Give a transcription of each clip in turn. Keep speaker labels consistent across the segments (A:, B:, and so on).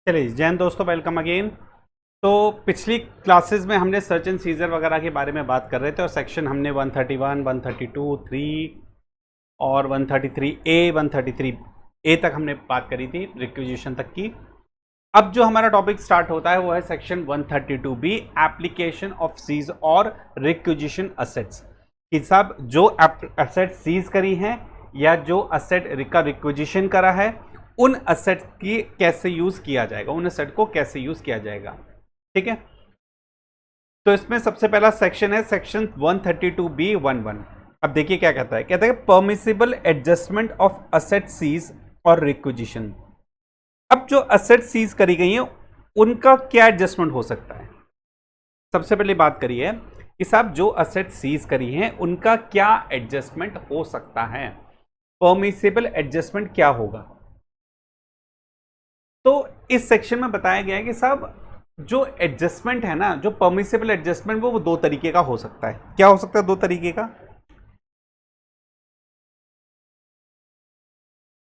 A: चलिए जैन दोस्तों, welcome again. तो पिछली क्लासेस में हमने सर्च एंड सीजर वगैरह के बारे में बात कर रहे थे और सेक्शन हमने 131, 132, 3 और 133A, 133A तक हमने बात करी थी, रिक्विजिशन तक की। अब जो हमारा टॉपिक स्टार्ट होता है वो है section 132B, application of seize और रिक्विजिशन असेट्स। कि साहब जो असेट सीज करी हैं या जो असेट का रिक्विजिशन करा है, उन असेट की कैसे यूज किया जाएगा, उन असेट को कैसे यूज किया जाएगा। ठीक है, तो इसमें सबसे पहला सेक्शन है सेक्शन 132B11। अब देखिए क्या कहता है, कहता है permissible adjustment of asset seize और रिक्विजिशन। अब जो असेट सीज करी गई है उनका क्या एडजस्टमेंट हो सकता है। सबसे पहले बात करिए कि साहब जो असेट सीज करी है उनका क्या एडजस्टमेंट हो सकता है, परमिसिबल एडजस्टमेंट क्या होगा। तो इस सेक्शन में बताया गया है कि साहब जो एडजस्टमेंट है ना, जो परमिसिबल एडजस्टमेंट वो दो तरीके का हो सकता है। क्या हो सकता है? दो तरीके का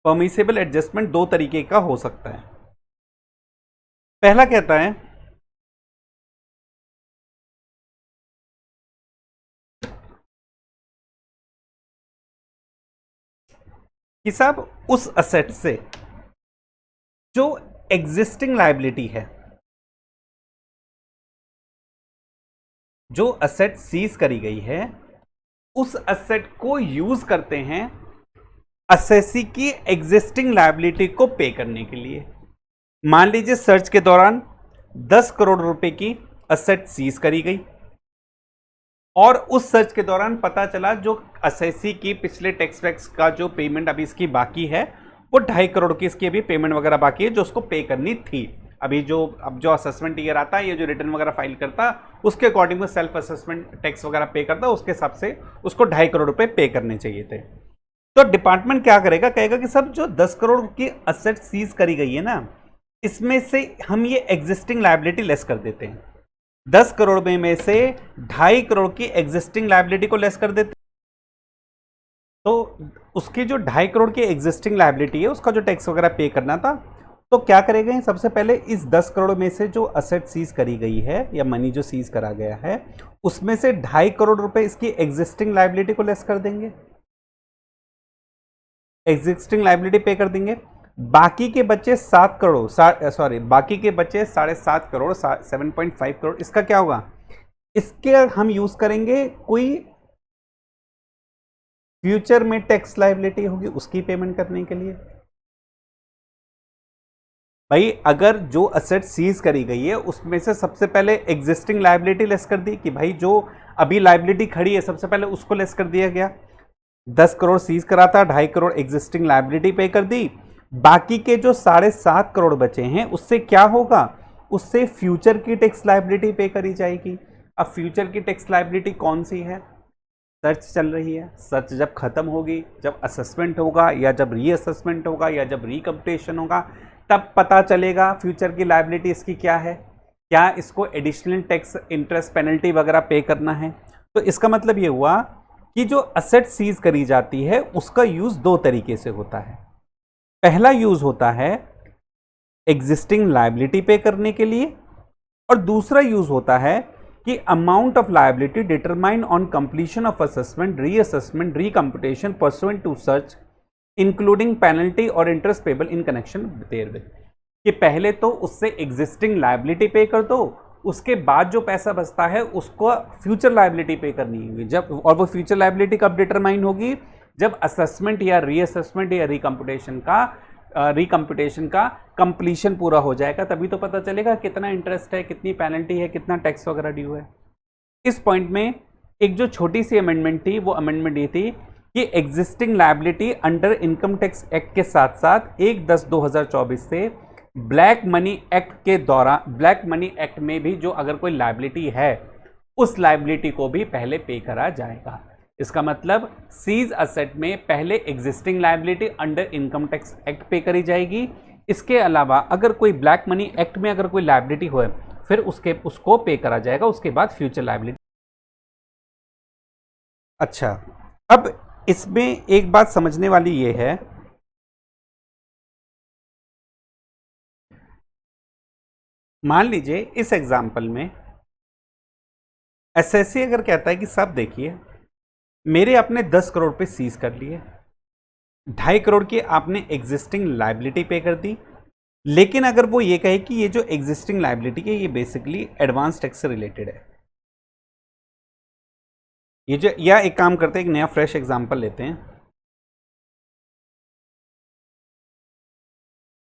A: परमिसिबल एडजस्टमेंट दो तरीके का हो सकता है। पहला कहता है कि साहब उस असेट से जो एग्जिस्टिंग लायबिलिटी है, जो असेट सीज करी गई है, उस असेट को यूज करते हैं असेसी की एग्जिस्टिंग लायबिलिटी को पे करने के लिए। मान लीजिए सर्च के दौरान 10 करोड़ रुपए की असेट सीज करी गई और उस सर्च के दौरान पता चला जो असेसी की पिछले टैक्स वैक्स का जो पेमेंट अभी इसकी बाकी है वो 2.5 करोड़ की इसकी अभी पेमेंट वगैरह बाकी है जो उसको पे करनी थी। अभी अब जो असेसमेंट ईयर आता है, ये जो रिटर्न वगैरह फाइल करता, उसके अकॉर्डिंग में सेल्फ असेसमेंट टैक्स वगैरह पे करता, उसके हिसाब से उसको 2.5 करोड़ रुपए पे करने चाहिए थे। तो डिपार्टमेंट क्या करेगा, कहेगा कि सब जो 10 करोड़ की असेट सीज करी गई है ना, इसमें से हम ये एग्जिस्टिंग लायबिलिटी लेस कर देते हैं। 10 करोड़ में से 2.5 करोड़ की एग्जिस्टिंग लायबिलिटी को लेस कर देते हैं। तो उसकी जो 2.5 करोड़ की एग्जिस्टिंग लायबिलिटी है उसका जो टैक्स वगैरह पे करना था, तो क्या करेगा, सबसे पहले इस 10 करोड़ में से जो असेट सीज करी गई है या मनी जो सीज करा गया है उसमें से 2.5 करोड़ रुपए इसकी एग्जिस्टिंग लायबिलिटी को लेस कर देंगे, एग्जिस्टिंग लायबिलिटी पे कर देंगे। बाकी के बच्चे 7 करोड़, बाकी के बच्चे 7.5 करोड़, 7.5 करोड़, इसका क्या होगा, इसके हम यूज करेंगे कोई फ्यूचर में टैक्स लायबिलिटी होगी उसकी पेमेंट करने के लिए। भाई अगर जो असेट सीज करी गई है उसमें से सबसे पहले एग्जिस्टिंग लायबिलिटी लेस कर दी कि भाई जो अभी लायबिलिटी खड़ी है सबसे पहले उसको लेस कर दिया गया। 10 करोड़ सीज करा था, 2.5 करोड़ एग्जिस्टिंग लायबिलिटी पे कर दी। बाकी के जो 7.5 करोड़ बचे हैं उससे क्या होगा, उससे फ्यूचर की टैक्स लायबिलिटी पे करी जाएगी। अब फ्यूचर की टैक्स लायबिलिटी कौन सी है, सर्च चल रही है, सर्च जब खत्म होगी, जब असेसमेंट होगा या जब रीअसेसमेंट होगा या जब रिकम्पिटेशन होगा, तब पता चलेगा फ्यूचर की लायबिलिटी इसकी क्या है, क्या इसको एडिशनल टैक्स इंटरेस्ट पेनल्टी वगैरह पे करना है। तो इसका मतलब ये हुआ कि जो असेट सीज करी जाती है उसका यूज दो तरीके से होता है। पहला यूज होता है एग्जिस्टिंग लायबिलिटी पे करने के लिए और दूसरा यूज होता है कि amount of liability determine on completion of assessment, reassessment, recomputation pursuant to search including penalty और interest payable in connection therewith. कि पहले तो उससे एग्जिस्टिंग लायबिलिटी पे कर दो, उसके बाद जो पैसा बचता है उसको फ्यूचर लायबिलिटी पे करनी होगी। जब और वो फ्यूचर लायबिलिटी कब डिटरमाइन होगी, जब असेसमेंट या रीअसेसमेंट या रिकम्पिटेशन का कंप्लीशन पूरा हो जाएगा, तभी तो पता चलेगा कितना इंटरेस्ट है, कितनी पेनल्टी है, कितना टैक्स वगैरह ड्यू है। इस पॉइंट में एक जो छोटी सी अमेंडमेंट थी, वो अमेंडमेंट ये थी कि existing liability under income tax act के साथ साथ 1/10/2024 से ब्लैक मनी एक्ट के दौरान, ब्लैक मनी एक्ट में भी जो अगर कोई लायबिलिटी है उस लायबिलिटी को भी पहले पे करा जाएगा। इसका मतलब सीज असेट में पहले existing liability under income tax act पे करी जाएगी। इसके अलावा अगर कोई ब्लैक मनी एक्ट में अगर कोई लायबिलिटी हो फिर उसको पे करा जाएगा, उसके बाद फ्यूचर लायबिलिटी। अच्छा, अब इसमें एक बात समझने वाली ये है मान लीजिए इस एग्जाम्पल में एसएससी अगर कहता है कि साहब देखिए मेरे आपने 10 करोड़ पे सीज कर लिए, 2.5 करोड़ की आपने एग्जिस्टिंग लाइबिलिटी पे कर दी, लेकिन अगर वो ये कहे कि ये जो एग्जिस्टिंग लाइबिलिटी है ये बेसिकली एडवांस टैक्स से रिलेटेड है, ये जो, या एक काम करते हैं एक नया फ्रेश एग्जांपल लेते हैं।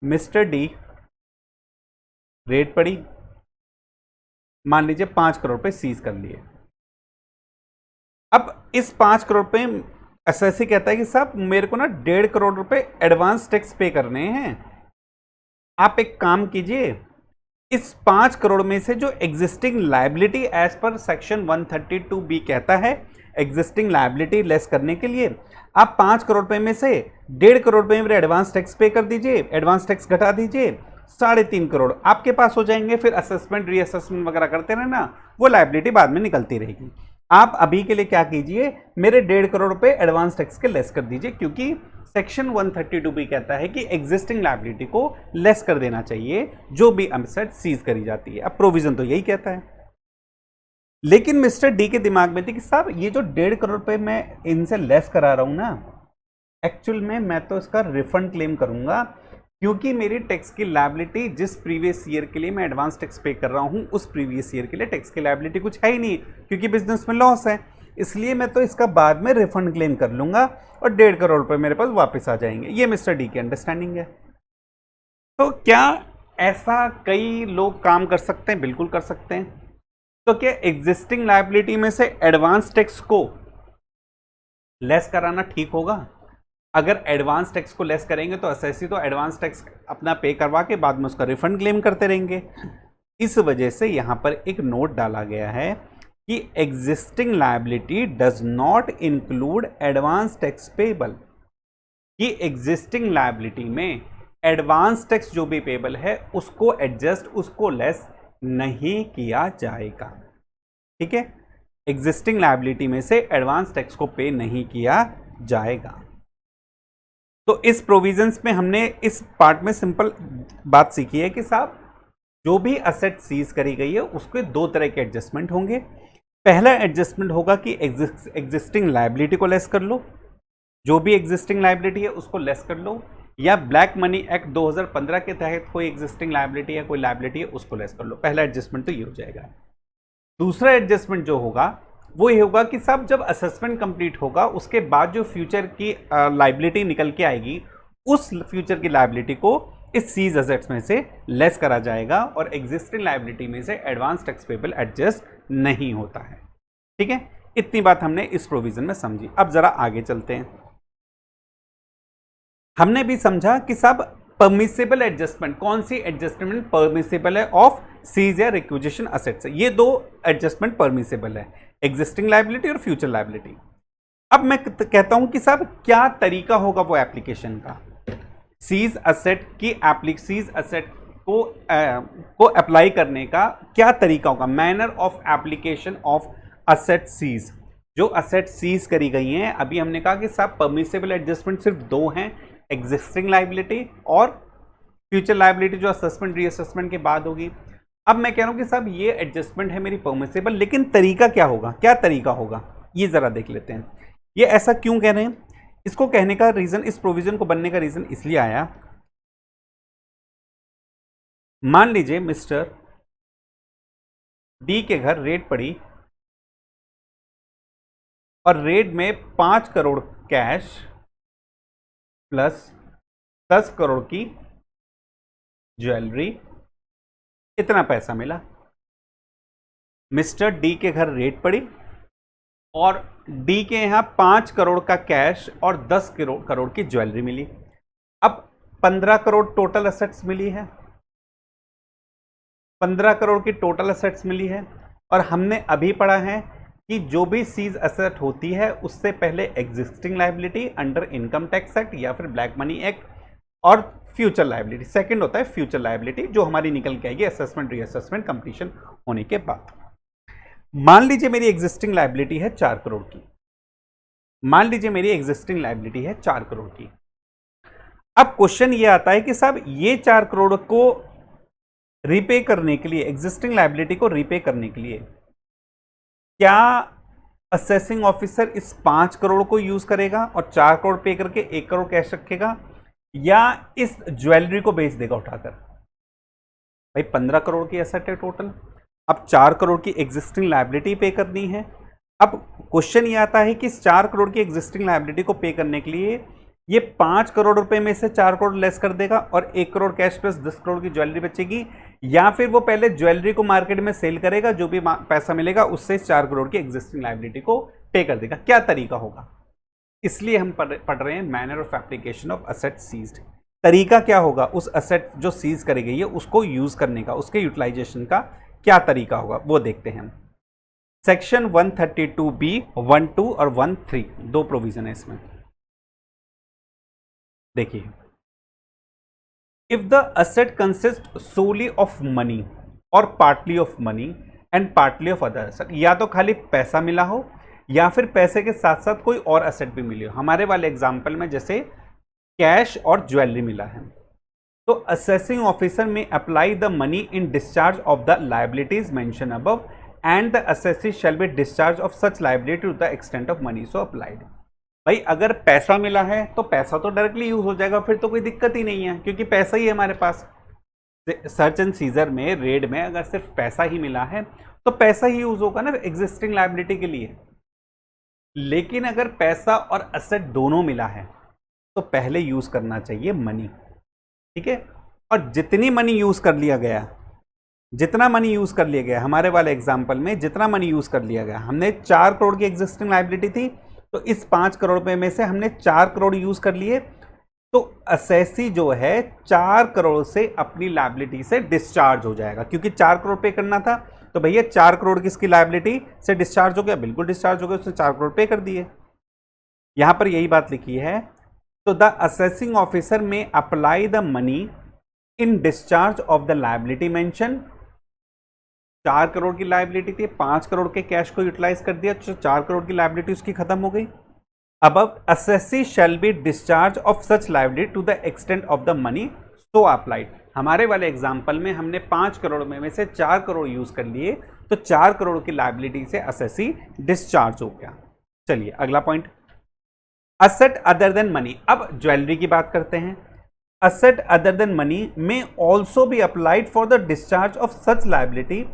A: मिस्टर डी रेट पड़ी, मान लीजिए 5 करोड़ पे सीज कर लिए। अब इस 5 करोड़ पे एसएससी कहता है कि साहब मेरे को ना 1.5 करोड़ रुपए एडवांस टैक्स पे करने हैं। आप एक काम कीजिए, इस 5 करोड़ में से जो existing liability as per section 132B कहता है एग्जिस्टिंग लायबिलिटी लेस करने के लिए, आप 5 करोड़ रुपए में से 1.5 करोड़ रुपए मेरे एडवांस टैक्स पे कर दीजिए, एडवांस टैक्स घटा दीजिए, 3.5 करोड़ आपके पास हो जाएंगे। फिर असेसमेंट रीअसेसमेंट वगैरह करते रहना, वो लायबिलिटी बाद में निकलती रहेगी। आप अभी के लिए क्या कीजिए, मेरे 1.5 करोड़ रुपए एडवांस टैक्स के लेस कर दीजिए, क्योंकि सेक्शन 132B कहता है कि एग्जिस्टिंग लायबिलिटी को लेस कर देना चाहिए जो भी एसेट सीज करी जाती है। अब प्रोविजन तो यही कहता है, लेकिन मिस्टर डी के दिमाग में थी कि साहब ये जो 1.5 करोड़ रुपए मैं इनसे लेस करा रहा हूं ना, एक्चुअल में मैं तो इसका रिफंड क्लेम करूंगा, क्योंकि मेरी टैक्स की लायबिलिटी जिस प्रीवियस ईयर के लिए मैं एडवांस टैक्स पे कर रहा हूं उस प्रीवियस ईयर के लिए टैक्स की लायबिलिटी कुछ है ही नहीं, क्योंकि बिजनेस में लॉस है, इसलिए मैं तो इसका बाद में रिफंड क्लेम कर लूंगा और 1.5 करोड़ रुपए मेरे पास वापस आ जाएंगे। ये मिस्टर डी की अंडरस्टैंडिंग है। तो क्या ऐसा कई लोग काम कर सकते हैं? बिल्कुल कर सकते हैं। तो क्या एग्जिस्टिंग लायबिलिटी में से एडवांस टैक्स को लेस कराना ठीक होगा? अगर एडवांस टैक्स को लेस करेंगे तो एसएससी तो एडवांस टैक्स अपना पे करवा के बाद में उसका रिफंड क्लेम करते रहेंगे। इस वजह से यहां पर एक नोट डाला गया है कि existing liability does not include advance tax payable, कि एग्जिस्टिंग लायबिलिटी में एडवांस टैक्स जो भी पेबल है उसको एडजस्ट, उसको लेस नहीं किया जाएगा। ठीक है, एग्जिस्टिंग लायबिलिटी में से एडवांस टैक्स को पे नहीं किया जाएगा। तो इस प्रोविजंस में हमने इस पार्ट में सिंपल बात सीखी है कि साहब जो भी असेट सीज करी गई है उसके दो तरह के एडजस्टमेंट होंगे। पहला एडजस्टमेंट होगा कि एग्जिस्टिंग लायबिलिटी को लेस कर लो, जो भी एग्जिस्टिंग लायबिलिटी है उसको लेस कर लो, या ब्लैक मनी एक्ट 2015 के तहत कोई एग्जिस्टिंग लायबिलिटी है, कोई लायबिलिटी है, उसको लेस कर लो। पहला एडजस्टमेंट तो ये हो जाएगा। दूसरा एडजस्टमेंट जो होगा वो ये होगा कि सब जब असेसमेंट कंप्लीट होगा उसके बाद जो फ्यूचर की लायबिलिटी निकल के आएगी उस फ्यूचर की लायबिलिटी को इस सीज असेट्स में से लेस करा जाएगा और एग्जिस्टिंग लायबिलिटी में से एडवांस टैक्स पेबल एडजस्ट नहीं होता है। ठीक है, इतनी बात हमने इस प्रोविजन में समझी। अब जरा आगे चलते हैं। हमने भी समझा कि सब परमिसेबल एडजस्टमेंट, कौन सी एडजस्टमेंट परमिसेबल है ऑफ सीज या रिक्विजिशन असेट्स। ये दो एडजस्टमेंट परमिसेबल है, एग्जिस्टिंग लायबिलिटी और फ्यूचर लायबिलिटी। अब मैं कहता हूं कि साहब क्या तरीका होगा वो एप्लीकेशन का, सीज असेट की सीज असेट को अप्लाई करने का क्या तरीका होगा, manner of application of asset seize. जो असेट सीज करी गई हैं, अभी हमने कहा कि साहब परमिसेबल एडजस्टमेंट सिर्फ दो हैं, एग्जिस्टिंग लायबिलिटी और फ्यूचर लायबिलिटी जो असेसमेंट रीअसेसमेंट के बाद होगी। अब मैं कह रहा हूं कि साहब ये एडजस्टमेंट है मेरी परमिसेबल, लेकिन तरीका क्या होगा, क्या तरीका होगा ये जरा देख लेते हैं। ये ऐसा क्यों कह रहे हैं? इसको कहने का रीजन, इस प्रोविजन को बनने का रीजन इसलिए आया, मान लीजिए मिस्टर डी के घर रेड पड़ी और रेड में 5 करोड़ कैश प्लस 10 करोड़ की ज्वेलरी, इतना पैसा मिला। मिस्टर डी के घर रेड पड़ी और डी के यहां 5 करोड़ का कैश और 10 करोड़ की ज्वेलरी मिली। अब 15 करोड़ टोटल असेट्स मिली है, 15 करोड़ की टोटल असेट्स मिली है। और हमने अभी पढ़ा है कि जो भी सीज असेट होती है उससे पहले existing liability under income tax act या फिर ब्लैक मनी एक्ट, और फ्यूचर लायबिलिटी सेकंड होता है फ्यूचर लायबिलिटी जो हमारी निकल के आएगी असेसमेंट रीअसेसमेंट कंप्लीशन होने के बाद। मान लीजिए मेरी एग्जिस्टिंग लायबिलिटी है 4 करोड़ की, मान लीजिए मेरी एग्जिस्टिंग लायबिलिटी है 4 करोड़ की। अब क्वेश्चन ये आता है कि साहब ये 4 करोड़ को रीपे करने के लिए, एग्जिस्टिंग लायबिलिटी को रीपे करने के लिए क्या असेसिंग ऑफिसर इस 5 करोड़ को यूज करेगा और 4 करोड़ पे करके 1 करोड़ कैश रखेगा, या इस ज्वेलरी को बेच देगा उठाकर? भाई 15 करोड़ की एसेट है टोटल, अब 4 करोड़ की एग्जिस्टिंग लायबिलिटी पे करनी है। अब क्वेश्चन ये आता है कि इस 4 करोड़ की एग्जिस्टिंग लायबिलिटी को पे करने के लिए ये 5 करोड़ रुपए में से 4 करोड़ लेस कर देगा और 1 करोड़ कैश प्लस 10 करोड़ की ज्वेलरी बचेगी, या फिर वो पहले ज्वेलरी को मार्केट में सेल करेगा, जो भी पैसा मिलेगा उससे इस 4 करोड़ की एग्जिस्टिंग लायबिलिटी को पे कर देगा? क्या तरीका होगा? इसलिए हम पढ़ रहे हैं manner of application of asset seized. तरीका क्या होगा उस असेट जो सीज करी गई है उसको यूज करने का, उसके यूटिलाइजेशन का क्या तरीका होगा वो देखते हैं। सेक्शन 132B 1(2) और 1(3) दो प्रोविजन है इसमें। देखिए, if the asset consist solely of money और partly of money and partly of other asset, या तो खाली पैसा मिला हो या फिर पैसे के साथ साथ कोई और असेट भी मिली हो। हमारे वाले एग्जांपल में जैसे कैश और ज्वेलरी मिला है, तो assessing officer may apply the money in discharge of the liabilities mention above and the assessee shall be discharge of such liability to the extent of money so applied. भाई अगर पैसा मिला है तो पैसा तो डायरेक्टली यूज हो जाएगा, फिर तो कोई दिक्कत ही नहीं है क्योंकि पैसा ही है हमारे पास। सर्च एंड सीजर में, रेड में अगर सिर्फ पैसा ही मिला है तो पैसा ही यूज होगा ना एग्जिस्टिंग लायबिलिटी के लिए। लेकिन अगर पैसा और असेट दोनों मिला है तो पहले यूज करना चाहिए मनी, ठीक है। और जितनी मनी यूज कर लिया गया, जितना मनी यूज कर लिया गया हमारे वाले एग्जांपल में, जितना मनी यूज कर लिया गया, हमने 4 करोड़ की एग्जिस्टिंग लायबिलिटी थी तो इस 5 करोड़ रुपए में से हमने 4 करोड़ यूज कर लिए, तो असेसी जो है 4 करोड़ से अपनी लायबिलिटी से डिस्चार्ज हो जाएगा। क्योंकि 4 करोड़ पे करना था तो भैया 4 करोड़ किसकी लायबिलिटी से डिस्चार्ज हो गया? बिल्कुल डिस्चार्ज हो गया, उसने 4 करोड़ पे कर दिए। यहां पर यही बात लिखी है, तो the assessing officer may apply the money in discharge of the liability mention. 4 crore की लायबिलिटी थी, 5 करोड़ के कैश को यूटिलाइज कर दिया, तो 4 करोड़ की लायबिलिटी उसकी खत्म हो गई। अब assessee shall be discharge of such liability to the extent of the money so applied. हमारे वाले एग्जांपल में हमने 5 करोड़ में से 4 करोड़ यूज कर लिए, तो 4 करोड़ की लायबिलिटी से असेसी डिस्चार्ज हो गया। चलिए अगला point, asset other than money. अब ज्वेलरी की बात करते हैं। असेट अदर देन मनी में also be applied for the discharge of such liability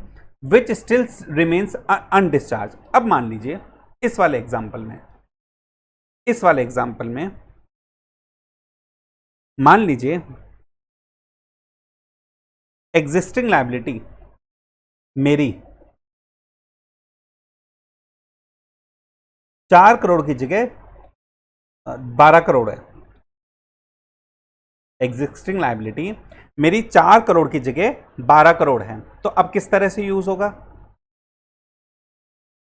A: which still remains undischarged. अब मान लीजिए इस वाले एग्जांपल में मान लीजिए एग्जिस्टिंग लायबिलिटी मेरी 4 करोड़ की जगह 12 करोड़ है। एग्जिस्टिंग लायबिलिटी मेरी 4 करोड़ की जगह 12 करोड़ है, तो अब किस तरह से यूज होगा?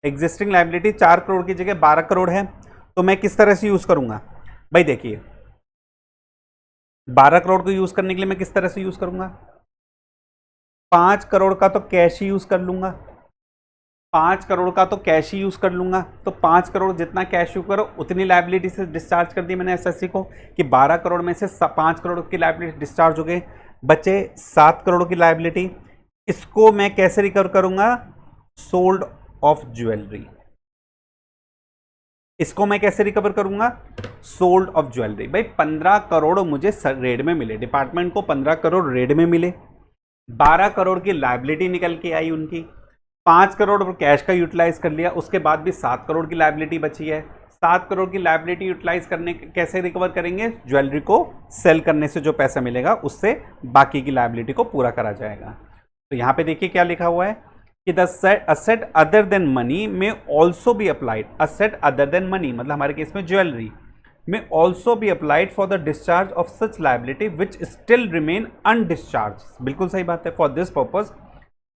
A: एग्जिस्टिंग लायबिलिटी 4 करोड़ की जगह 12 करोड़ है, तो मैं किस तरह से यूज करूंगा? भाई देखिए, 12 करोड़ को यूज करने के लिए मैं किस तरह से यूज करूंगा? 5 करोड़ का तो कैश ही यूज कर लूंगा, 5 करोड़ का तो कैश ही यूज कर लूंगा। तो 5 करोड़ जितना कैश यूज करो उतनी लायबिलिटी से डिस्चार्ज कर दी मैंने एसएससी को, कि 12 करोड़ में से 5 करोड़ की लायबिलिटी डिस्चार्ज हो गए, बचे 7 करोड़ की लायबिलिटी। इसको मैं कैसे रिकवर करूंगा? Sold off jewellery. इसको मैं कैसे रिकवर करूंगा? Sold off jewellery. भाई 15 करोड़ मुझे रेड में मिले, डिपार्टमेंट को 15 करोड़ रेड में मिले, 12 करोड़ की लायबिलिटी निकल के आई उनकी, 5 करोड़ कैश का यूटिलाइज कर लिया, उसके बाद भी 7 करोड़ की लायबिलिटी बची है। 7 करोड़ की लायबिलिटी यूटिलाइज करने कैसे रिकवर करेंगे? ज्वेलरी को सेल करने से जो पैसा मिलेगा उससे बाकी की लायबिलिटी को पूरा करा जाएगा। तो यहां पे देखिए क्या लिखा हुआ है कि the asset other than money में also be applied. Asset other than money मतलब हमारे केस में ज्वेलरी में also be applied for the discharge of such liability which still remain undischarged. बिल्कुल सही बात है। For this purpose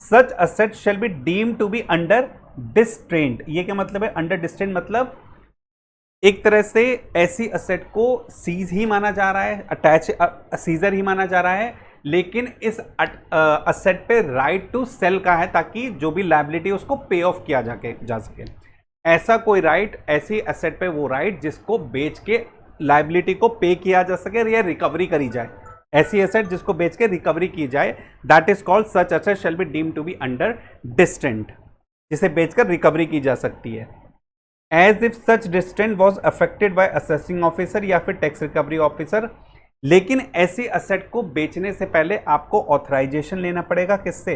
A: such asset shall be deem to be under distraint. ये क्या मतलब है? अंडर डिस्ट्रेंट मतलब एक तरह से ऐसी असेट को सीज ही माना जा रहा है, अटैच सीजर ही माना जा रहा है, लेकिन इस असेट पे राइट टू सेल का है ताकि जो भी लायबिलिटी है उसको पे ऑफ किया जा सके। ऐसा कोई राइट, ऐसी असेट पे वो राइट जिसको बेच के लायबिलिटी को पे किया जा सके या रिकवरी करी जाए, ऐसी एसेट जिसको बेच के रिकवरी की जाए, that is called such asset shall be deemed to be under distraint, जिसे बेचकर रिकवरी की जा सकती है। As if such distraint was affected by assessing officer या फिर टैक्स रिकवरी ऑफिसर, लेकिन ऐसी असेट को बेचने से पहले आपको ऑथराइजेशन लेना पड़ेगा, किससे?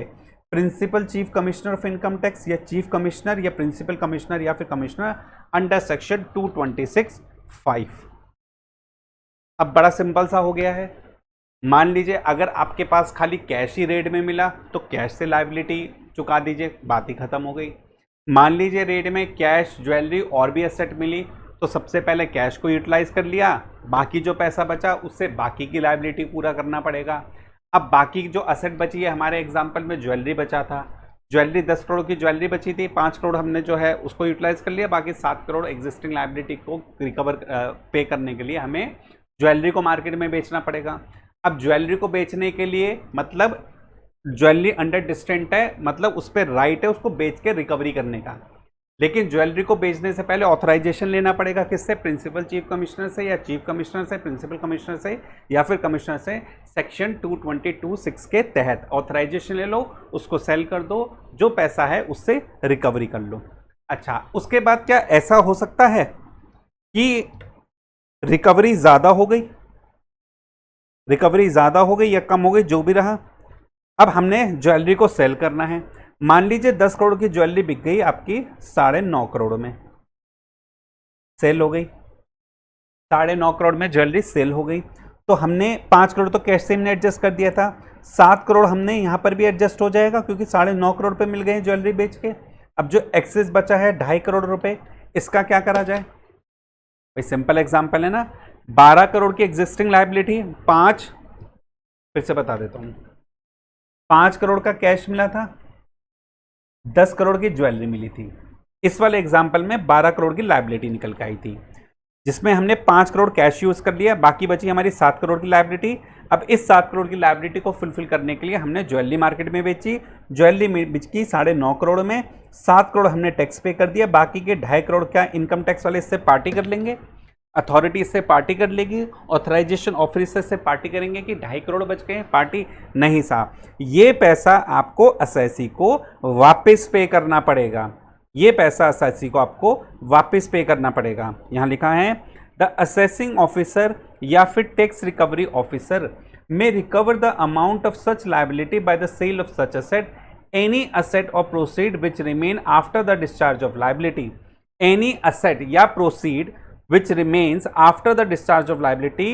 A: Principal chief commissioner of income tax या चीफ कमिश्नर या प्रिंसिपल कमिश्नर या फिर कमिश्नर अंडर सेक्शन 226(5). अब बड़ा सिंपल सा हो गया है। मान लीजिए अगर आपके पास खाली कैश ही रेट में मिला तो कैश से लायबिलिटी चुका दीजिए, बात ही खत्म हो गई। मान लीजिए रेट में कैश, ज्वेलरी और भी एसेट मिली तो सबसे पहले कैश को यूटिलाइज कर लिया, बाकी जो पैसा बचा उससे बाकी की लायबिलिटी पूरा करना पड़ेगा। अब बाकी जो एसेट बची है, हमारे एग्जांपल में ज्वेलरी बचा था, ज्वेलरी 10 करोड़ की ज्वेलरी बची थी, 5 करोड़ हमने जो है उसको यूटिलाइज कर लिया, बाकी 7 करोड़ एग्जिस्टिंग लायबिलिटी को रिकवर पे करने के लिए हमें ज्वेलरी को मार्केट में बेचना पड़ेगा। अब ज्वेलरी को बेचने के लिए मतलब ज्वेलरी अंडर डिस्टेंट है, मतलब उस पर राइट है उसको बेच के रिकवरी करने का, लेकिन ज्वेलरी को बेचने से पहले ऑथराइजेशन लेना पड़ेगा, किससे? प्रिंसिपल चीफ कमिश्नर से या चीफ कमिश्नर से, प्रिंसिपल कमिश्नर से या फिर कमिश्नर से। सेक्शन 222(6) के तहत ऑथराइजेशन ले लो, उसको सेल कर दो, जो पैसा है उससे रिकवरी कर लो। अच्छा, उसके बाद क्या ऐसा हो सकता है कि रिकवरी ज्यादा हो गई, रिकवरी ज्यादा हो गई या कम हो गई, जो भी रहा, अब हमने ज्वेलरी को सेल करना है। मान लीजिए 10 करोड़ की ज्वेलरी बिक गई आपकी 9.5 करोड़ में, सेल हो गई, 9.5 करोड़ में ज्वेलरी सेल हो गई। तो हमने 5 करोड़ तो कैश से हमने एडजस्ट कर दिया था, 7 करोड़ हमने यहां पर भी एडजस्ट हो जाएगा क्योंकि 9.5 करोड़ पे मिल गए ज्वेलरी बेच के। अब जो एक्सेस बचा है 2.5 करोड़ रुपए, इसका क्या करा जाए? भाई सिंपल एग्जांपल है ना, 12 करोड़ की एग्जिस्टिंग लायबिलिटी, 5 फिर से बता देता हूं, 5 करोड़ का कैश मिला था, 10 करोड़ की ज्वेलरी मिली थी। इस वाले एग्जाम्पल में 12 करोड़ की लायबिलिटी निकल के आई थी, जिसमें हमने 5 करोड़ कैश यूज कर लिया, बाकी बची हमारी 7 करोड़ की लायबिलिटी। अब इस 7 करोड़ की लायबिलिटी को फुलफिल करने के लिए हमने ज्वेलरी मार्केट में बेची, ज्वेलरी बिकी 9.5 करोड़ में, 7 करोड़ हमने टैक्स पे कर दिया, बाकी के 2.5 करोड़ क्या इनकम टैक्स वाले इससे पार्टी कर लेंगे, अथॉरिटी इससे पार्टी कर लेगी, ऑथराइजेशन ऑफिसर से पार्टी करेंगे कि 2.5 करोड़ बच गए, पार्टी नहीं साहब, ये पैसा आपको असेसी को वापस पे करना पड़ेगा, ये पैसा असेसी को आपको वापस पे करना पड़ेगा। यहां लिखा है द असेसिंग ऑफिसर या फिर tax recovery officer may recover the amount of such liability by the sale of such asset, any asset or proceed which remain after the discharge of liability, any asset या proceed which remains after the discharge of liability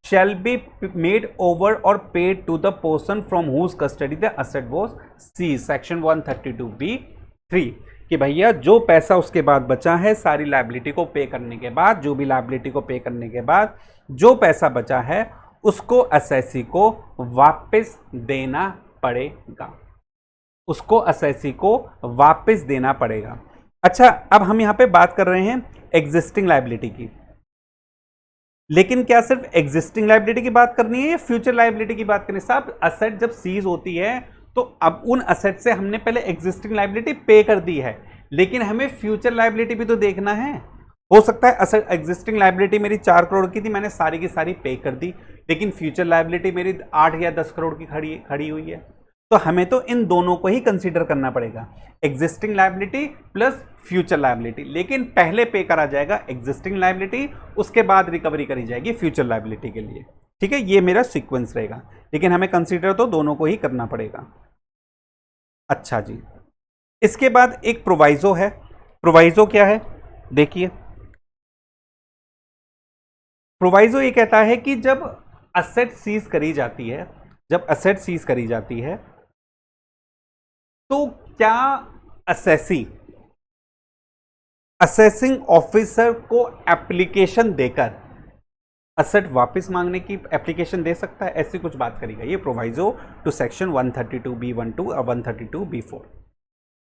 A: shall be made over or paid to the person from whose custody the asset was seized, section 132(b)(3) कि भैया जो पैसा उसके बाद बचा है सारी लायबिलिटी को पे करने के बाद, जो भी लायबिलिटी को पे करने के बाद जो पैसा बचा है उसको असेसी को वापस देना पड़ेगा, उसको असेसी को वापस देना पड़ेगा। अच्छा, अब हम यहां पे बात कर रहे हैं एग्जिस्टिंग लायबिलिटी की, लेकिन क्या सिर्फ एग्जिस्टिंग लायबिलिटी की बात करनी है या फ्यूचर लायबिलिटी की बात करनी है? साहब असेट जब सीज होती है तो अब उन असेट से हमने पहले एग्जिस्टिंग लायबिलिटी पे कर दी है, लेकिन हमें फ्यूचर लायबिलिटी भी तो देखना है। हो सकता है असेट एग्जिस्टिंग लायबिलिटी मेरी 4 करोड़ की थी, मैंने सारी की सारी पे कर दी, लेकिन फ्यूचर लायबिलिटी मेरी 8 या 10 करोड़ की खड़ी हुई है, तो हमें तो इन दोनों को ही कंसीडर करना पड़ेगा, existing liability plus future liability. लेकिन पहले पे करा जाएगा एग्जिस्टिंग लायबिलिटी, उसके बाद रिकवरी करी जाएगी फ्यूचर लायबिलिटी के लिए। ठीक है, ये मेरा सीक्वेंस रहेगा, लेकिन हमें कंसीडर तो दोनों को ही करना पड़ेगा। अच्छा जी, इसके बाद एक प्रोवाइजो है। प्रोवाइजो क्या है? देखिए, प्रोवाइजो ये कहता है कि जब असेट सीज करी जाती है, जब असेट सीज करी जाती है तो क्या असेसी असेसिंग ऑफिसर को एप्लीकेशन देकर असेट वापस मांगने की एप्लीकेशन दे सकता है? ऐसी कुछ बात करेगा ये प्रोवाइजो टू सेक्शन 132(b)(1)(2) और 132(b)(4)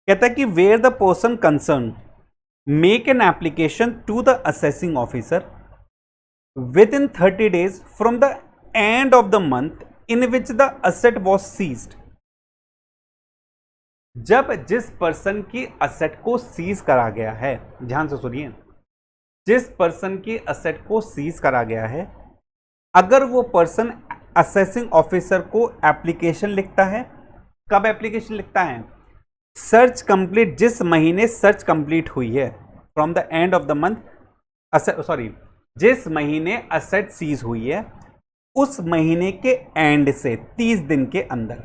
A: कहता है कि where the person concern make an application to the assessing officer within 30 days from the end of the month in which the asset was seized। जब जिस पर्सन की asset को seize करा गया है, ध्यान से सुनिए, जिस पर्सन की असेट को सीज करा गया है, अगर वो पर्सन असेसिंग ऑफिसर को एप्लीकेशन लिखता है। कब एप्लीकेशन लिखता है? सर्च कंप्लीट, जिस महीने सर्च कंप्लीट हुई है, from the end of the month, जिस महीने असेट सीज हुई है उस महीने के एंड से 30 दिन के अंदर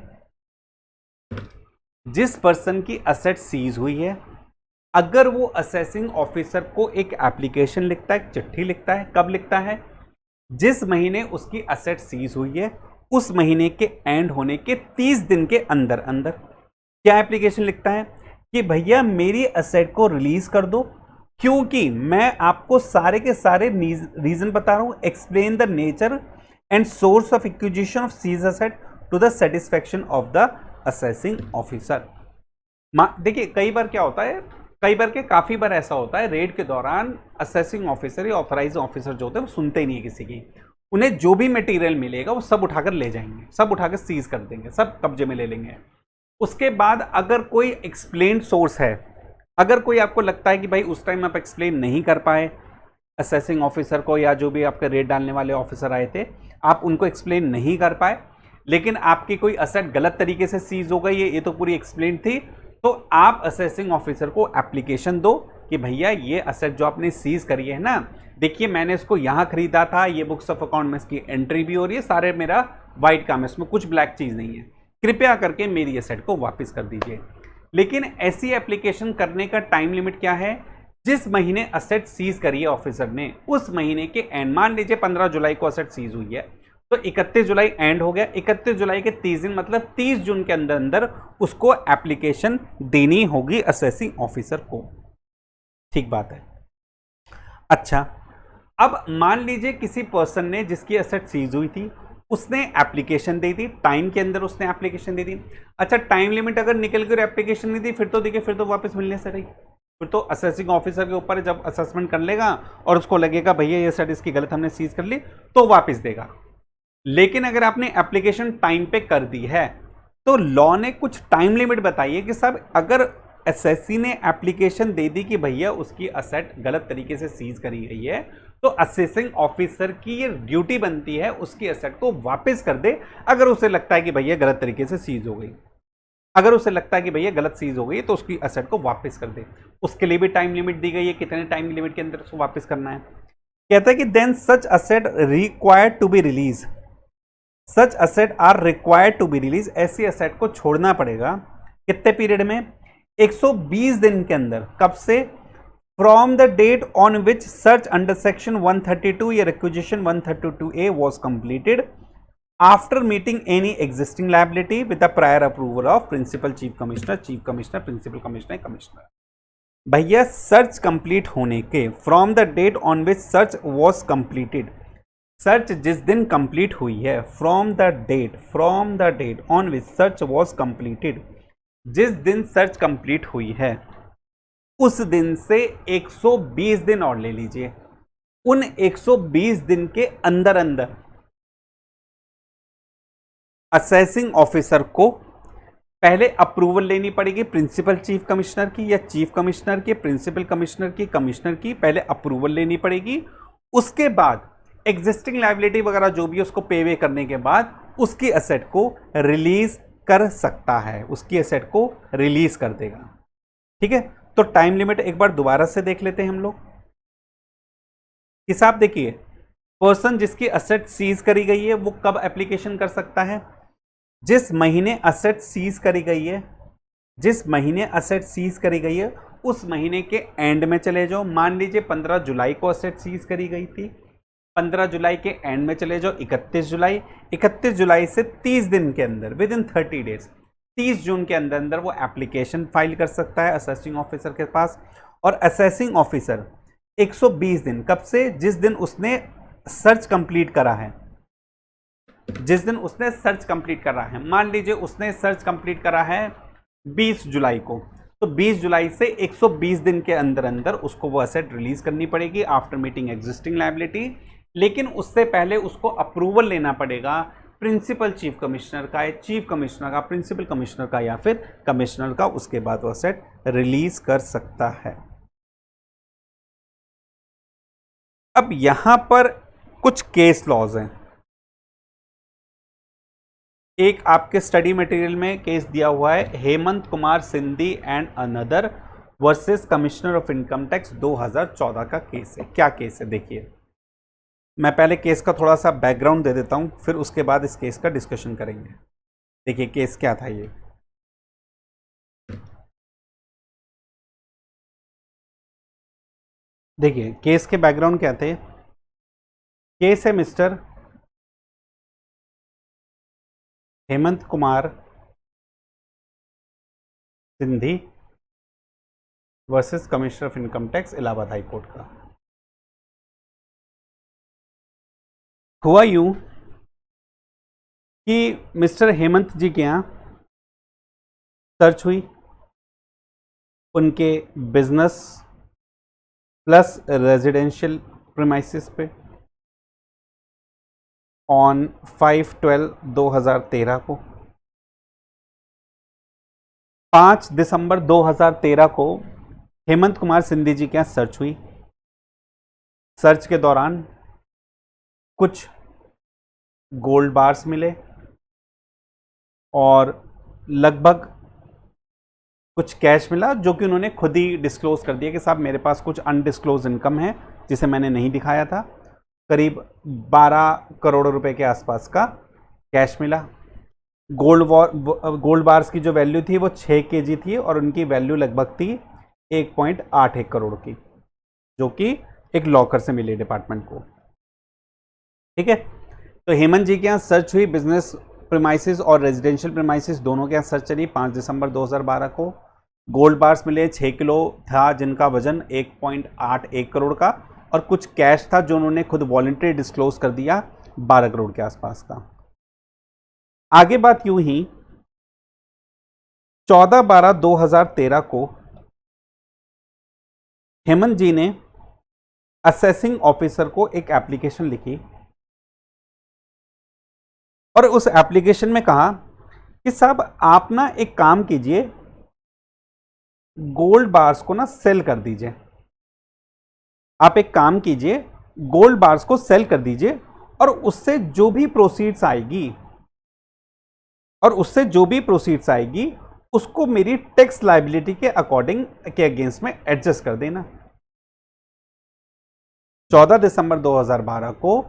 A: जिस पर्सन की असेट सीज हुई है, अगर वो असेसिंग ऑफिसर को एक एप्लीकेशन लिखता है, चिट्ठी लिखता है, कब लिखता है? जिस महीने उसकी असेट सीज हुई है उस महीने के एंड होने के 30 दिन के अंदर अंदर क्या एप्लीकेशन लिखता है कि भैया मेरी असेट को रिलीज कर दो, क्योंकि मैं आपको सारे के सारे रीजन बता रहा हूं, explain the nature and source of acquisition of seize asset to the satisfaction of the assessing officer. देखिए कई बार क्या होता है, काफी बार ऐसा होता है रेड के दौरान असेसिंग ऑफिसर या ऑथराइजिंग ऑफिसर जो होते हैं वो सुनते ही नहीं है किसी की। उन्हें जो भी मटेरियल मिलेगा वो सब उठाकर ले जाएंगे, सब उठाकर सीज कर देंगे, सब कब्जे में ले लेंगे। उसके बाद अगर कोई एक्सप्लेन सोर्स है, अगर कोई आपको लगता है कि भाई उस टाइम आप एक्सप्लेन नहीं कर पाए असेसिंग ऑफिसर को, या जो भी आपके रेड डालने वाले ऑफिसर आए थे आप उनको एक्सप्लेन नहीं कर पाए, लेकिन आपकी कोई असेट गलत तरीके से सीज हो गई है, ये तो पूरी एक्सप्लेन थी, तो आप असेसिंग ऑफिसर को एप्लीकेशन दो कि भैया ये असेट जो आपने सीज करी है ना, देखिए मैंने इसको यहाँ खरीदा था, ये बुक्स ऑफ अकाउंट में इसकी एंट्री भी हो रही है, सारे मेरा वाइट काम है, इसमें कुछ ब्लैक चीज नहीं है, कृपया करके मेरी असेट को वापस कर दीजिए। लेकिन ऐसी एप्लीकेशन करने का टाइम लिमिट क्या है? जिस महीने असेट सीज करी है ऑफिसर ने उस महीने के एंड, मान लीजिए 15 जुलाई को असेट सीज हुई है तो 31 जुलाई एंड हो गया, 31 जुलाई के 30 दिन मतलब 30 जून के अंदर अंदर उसको एप्लीकेशन देनी होगी असेसिंग ऑफिसर को। ठीक बात है। अच्छा, अब मान लीजिए किसी पर्सन ने जिसकी असेट सीज हुई थी उसने एप्लीकेशन दे दी, टाइम के अंदर उसने एप्लीकेशन दे दी। अच्छा, टाइम लिमिट अगर निकल कर एप्लीकेशन नहीं दी फिर तो देखिए, फिर तो वापस मिलने से रही, फिर तो असेसिंग ऑफिसर के ऊपर जब असेसमेंट कर लेगा और उसको लगेगा भैया ये असेट इसकी गलत हमने सीज कर ली तो वापस देगा। लेकिन अगर आपने एप्लीकेशन टाइम पे कर दी है तो लॉ ने कुछ टाइम लिमिट बताई है कि साहब अगर एसएससी ने एप्लीकेशन दे दी कि भैया उसकी असेट गलत तरीके से सीज करी गई है तो असेसिंग ऑफिसर की ये ड्यूटी बनती है उसकी असेट को वापस कर दे, अगर उसे लगता है कि भैया गलत तरीके से सीज हो गई, अगर उसे लगता है कि भैया गलत सीज हो गई तो उसकी असेट को वापस कर दे। उसके लिए भी टाइम लिमिट दी गई है, कितने टाइम लिमिट के अंदर उसको वापस करना है। कहता है कि then such asset required to be release, such asset are required to be release, ऐसी असेट को छोड़ना पड़ेगा कितने पीरियड में? 120 दिन के अंदर। कब से? From the date on which search under section 132 या requisition 132A was completed after meeting any existing liability with the prior approval of principal chief commissioner, principal commissioner, commissioner। भैया सर्च कंप्लीट होने के, from the date on which search was completed, search जिस दिन complete हुई है, from the date on which search was completed, जिस दिन search complete हुई है उस दिन से 120 दिन और ले लीजिए। उन 120 दिन के अंदर अंदर असेसिंग ऑफिसर को पहले अप्रूवल लेनी पड़ेगी प्रिंसिपल चीफ कमिश्नर की या चीफ कमिश्नर की, प्रिंसिपल कमिश्नर की, कमिश्नर की, पहले अप्रूवल लेनी पड़ेगी। उसके बाद एग्जिस्टिंग लायबिलिटी वगैरह जो भी उसको पे वे करने के बाद उसकी एसेट को रिलीज कर सकता है, उसकी एसेट को रिलीज कर देगा। ठीक है, तो टाइम लिमिट एक बार दोबारा से देख लेते हैं हम लोग। हिसाब देखिए, पर्सन जिसकी असेट सीज करी गई है वो कब एप्लीकेशन कर सकता है? जिस महीने असेट सीज करी गई है, जिस महीने असेट सीज करी गई है उस महीने के एंड में चले जाओ। मान लीजिए 15 जुलाई को असेट सीज करी गई थी, 15 जुलाई के एंड में चले जाओ 31 जुलाई, 31 जुलाई से 30 दिन के अंदर, विद इन 30 डेज, 30 जून के अंदर अंदर वो एप्लीकेशन फाइल कर सकता है असेसिंग ऑफिसर के पास। और असेसिंग ऑफिसर 120 दिन, कब से? जिस दिन उसने सर्च कंप्लीट करा है, जिस दिन उसने सर्च कंप्लीट करा है। मान लीजिए उसने सर्च कंप्लीट करा है 20 जुलाई को, तो 20 जुलाई से 120 दिन के अंदर अंदर उसको वो असेट रिलीज करनी पड़ेगी आफ्टर मीटिंग एग्जिस्टिंग लायबिलिटी। लेकिन उससे पहले उसको अप्रूवल लेना पड़ेगा प्रिंसिपल चीफ कमिश्नर का या चीफ कमिश्नर का, प्रिंसिपल कमिश्नर का या फिर कमिश्नर का, उसके बाद वो असेट रिलीज कर सकता है। अब यहां पर कुछ केस लॉज हैं, एक आपके स्टडी मटेरियल में केस दिया हुआ है, Hemant Kumar Sindhi and another versus commissioner of income tax 2014 का केस है। क्या केस है देखिए, मैं पहले केस का थोड़ा सा बैकग्राउंड दे देता हूं, फिर उसके बाद इस केस का डिस्कशन करेंगे। देखिए केस क्या था ये। देखिए केस के बैकग्राउंड क्या थे। केस है mister Hemant Kumar Sindhi versus commissioner of income tax Allahabad high court का। हुआ यूं कि मिस्टर हेमंत जी के यहाँ सर्च हुई, उनके बिजनेस प्लस रेजिडेंशियल प्रीमाइसेस पे ऑन 5/12/2013 को। 5 दिसंबर 2013 को हेमंत कुमार सिंधी जी के यहाँ सर्च हुई। सर्च के दौरान कुछ गोल्ड बार्स मिले और लगभग कुछ कैश मिला, जो कि उन्होंने खुद ही डिस्क्लोज कर दिया कि साहब मेरे पास कुछ अनडिस्क्लोज इनकम है जिसे मैंने नहीं दिखाया था। करीब 12 करोड़ रुपए के आसपास का कैश मिला। गोल्ड बार्स की जो वैल्यू थी वो 6 केजी थी और उनकी वैल्यू लगभग थी 1.81 करोड़ की, जो कि एक लॉकर से मिली डिपार्टमेंट को। ठीक है, तो हेमंत जी के यहाँ सर्च हुई, बिजनेस प्रीमाइसेस और रेजिडेंशियल प्रीमाइसेस दोनों के यहाँ सर्च चली 5 दिसंबर 2012 को। गोल्ड बार्स मिले 6 किलो था, जिनका वजन 1.81 करोड़ का, और कुछ कैश था जो उन्होंने खुद वॉलंटरी डिस्क्लोज कर दिया 12 करोड़ के आसपास का। आगे बात यूं ही 14/12/2013 को हेमंत जी ने असेसिंग ऑफिसर को एक एप्लीकेशन लिखी और उस एप्लीकेशन में कहा कि साहब आप ना एक काम कीजिए, गोल्ड बार्स को ना सेल कर दीजिए। आप एक काम कीजिए, गोल्ड बार्स को सेल कर दीजिए और उससे जो भी प्रोसीड्स आएगी उसको मेरी टैक्स लायबिलिटी के अकॉर्डिंग के अगेंस्ट में एडजस्ट कर देना। 14 दिसंबर 2012 को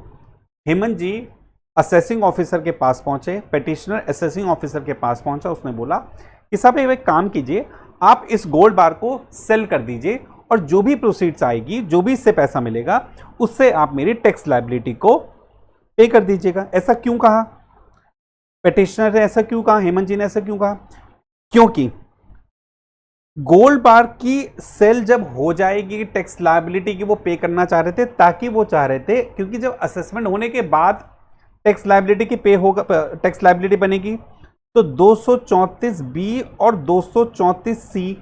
A: हेमंत जी असेसिंग ऑफिसर के पास पहुंचे, पेटिशनर असेसिंग ऑफिसर के पास पहुंचा। उसने बोला कि साहब एक काम कीजिए, आप इस गोल्ड बार को सेल कर दीजिए और जो भी प्रोसीड्स आएगी, जो भी इससे पैसा मिलेगा, उससे आप मेरी टैक्स लायबिलिटी को पे कर दीजिएगा। ऐसा क्यों कहा पेटिशनर ने, ऐसा क्यों कहा हेमंत जी ने, ऐसा क्यों कहा? क्योंकि गोल्ड बार की सेल जब हो जाएगी टैक्स लायबिलिटी की, वो पे करना चाह रहे थे, ताकि वो चाह रहे थे क्योंकि जब असेसमेंट होने के बाद टैक्स लायबिलिटी की पे होगा, टैक्स लायबिलिटी बनेगी, तो 234B और 234C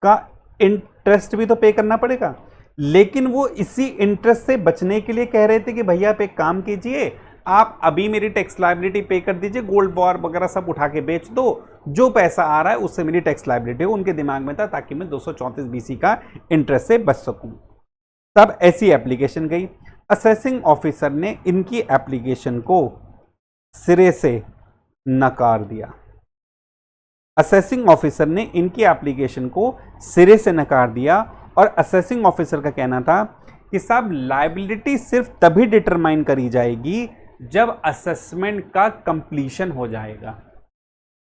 A: का इंटरेस्ट भी तो पे करना पड़ेगा। लेकिन वो इसी इंटरेस्ट से बचने के लिए कह रहे थे कि भैया आप एक काम कीजिए, आप अभी मेरी टैक्स लायबिलिटी पे कर दीजिए, गोल्ड बार वगैरह सब उठा के बेच दो, जो पैसा आ रहा है उससे मेरी टैक्स लायबिलिटी हो। उनके दिमाग में था ताकि मैं 234BC का इंटरेस्ट से बच सकूं। तब ऐसी एप्लीकेशन गई। असेसिंग ऑफिसर ने इनकी एप्लीकेशन को सिरे से नकार दिया। असेसिंग ऑफिसर ने इनकी एप्लीकेशन को सिरे से नकार दिया और असेसिंग ऑफिसर का कहना था कि साहब लायबिलिटी सिर्फ तभी डिटरमाइन करी जाएगी जब असेसमेंट का कंप्लीशन हो जाएगा।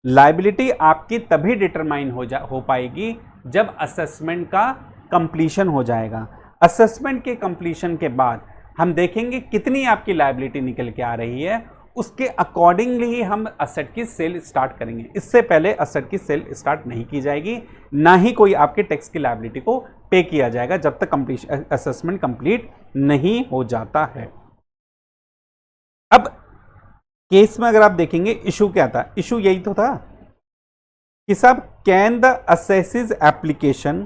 A: लायबिलिटी आपकी तभी डिटरमाइन हो पाएगी जब असेसमेंट का कंप्लीशन हो जाएगा। असेसमेंट के कंप्लीशन के बाद हम देखेंगे कितनी आपकी लायबिलिटी निकल के आ रही है, उसके अकॉर्डिंगली ही हम असेट की सेल स्टार्ट करेंगे। इससे पहले असेट की सेल स्टार्ट नहीं की जाएगी, ना ही कोई आपके टैक्स की लायबिलिटी को पे किया जाएगा जब तक कंप्लीशन असेसमेंट कंप्लीट नहीं हो जाता है। अब केस में अगर आप देखेंगे इशू क्या था, इशू यही तो था कि साहब can the assessee's application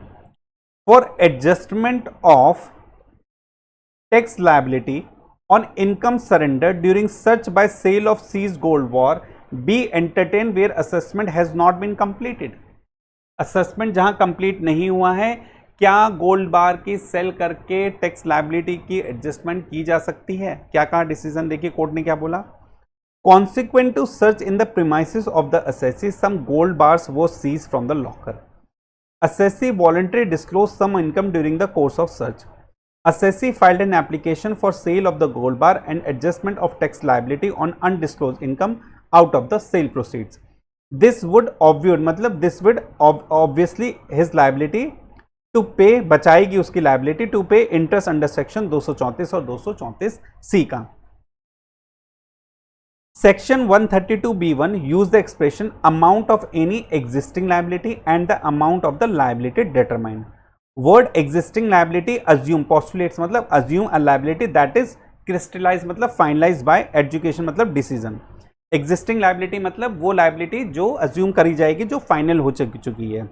A: for adjustment of tax liability on income surrender during search by sale of seized gold bar be entertained where assessment has not been completed। Assessment जहां complete नहीं हुआ है, क्या गोल्ड बार की cell करके tax liability की adjustment की जा सकती है? क्या कहा डिसीजन, देखिए कोर्ट ने क्या बोला, Consequent to search in the premises of the assessee, some gold bars was seized from the locker. Assessee voluntarily disclosed some income during the course of search. Assessee filed an application for sale of the gold bar and adjustment of tax liability on undisclosed income out of the sale proceeds. This would obviate, मतलब this would obviously his liability to pay, बचाएगी उसकी liability to pay interest under section 234 और 234C का. Section 132B1 use the expression amount of any existing liability and the amount of the liability determined. Word existing liability assume postulates मतलब assume a liability that is crystallized मतलब finalized by education मतलब decision. Existing liability मतलब वो liability जो assume करी जाएगी जो final हो चुकी है.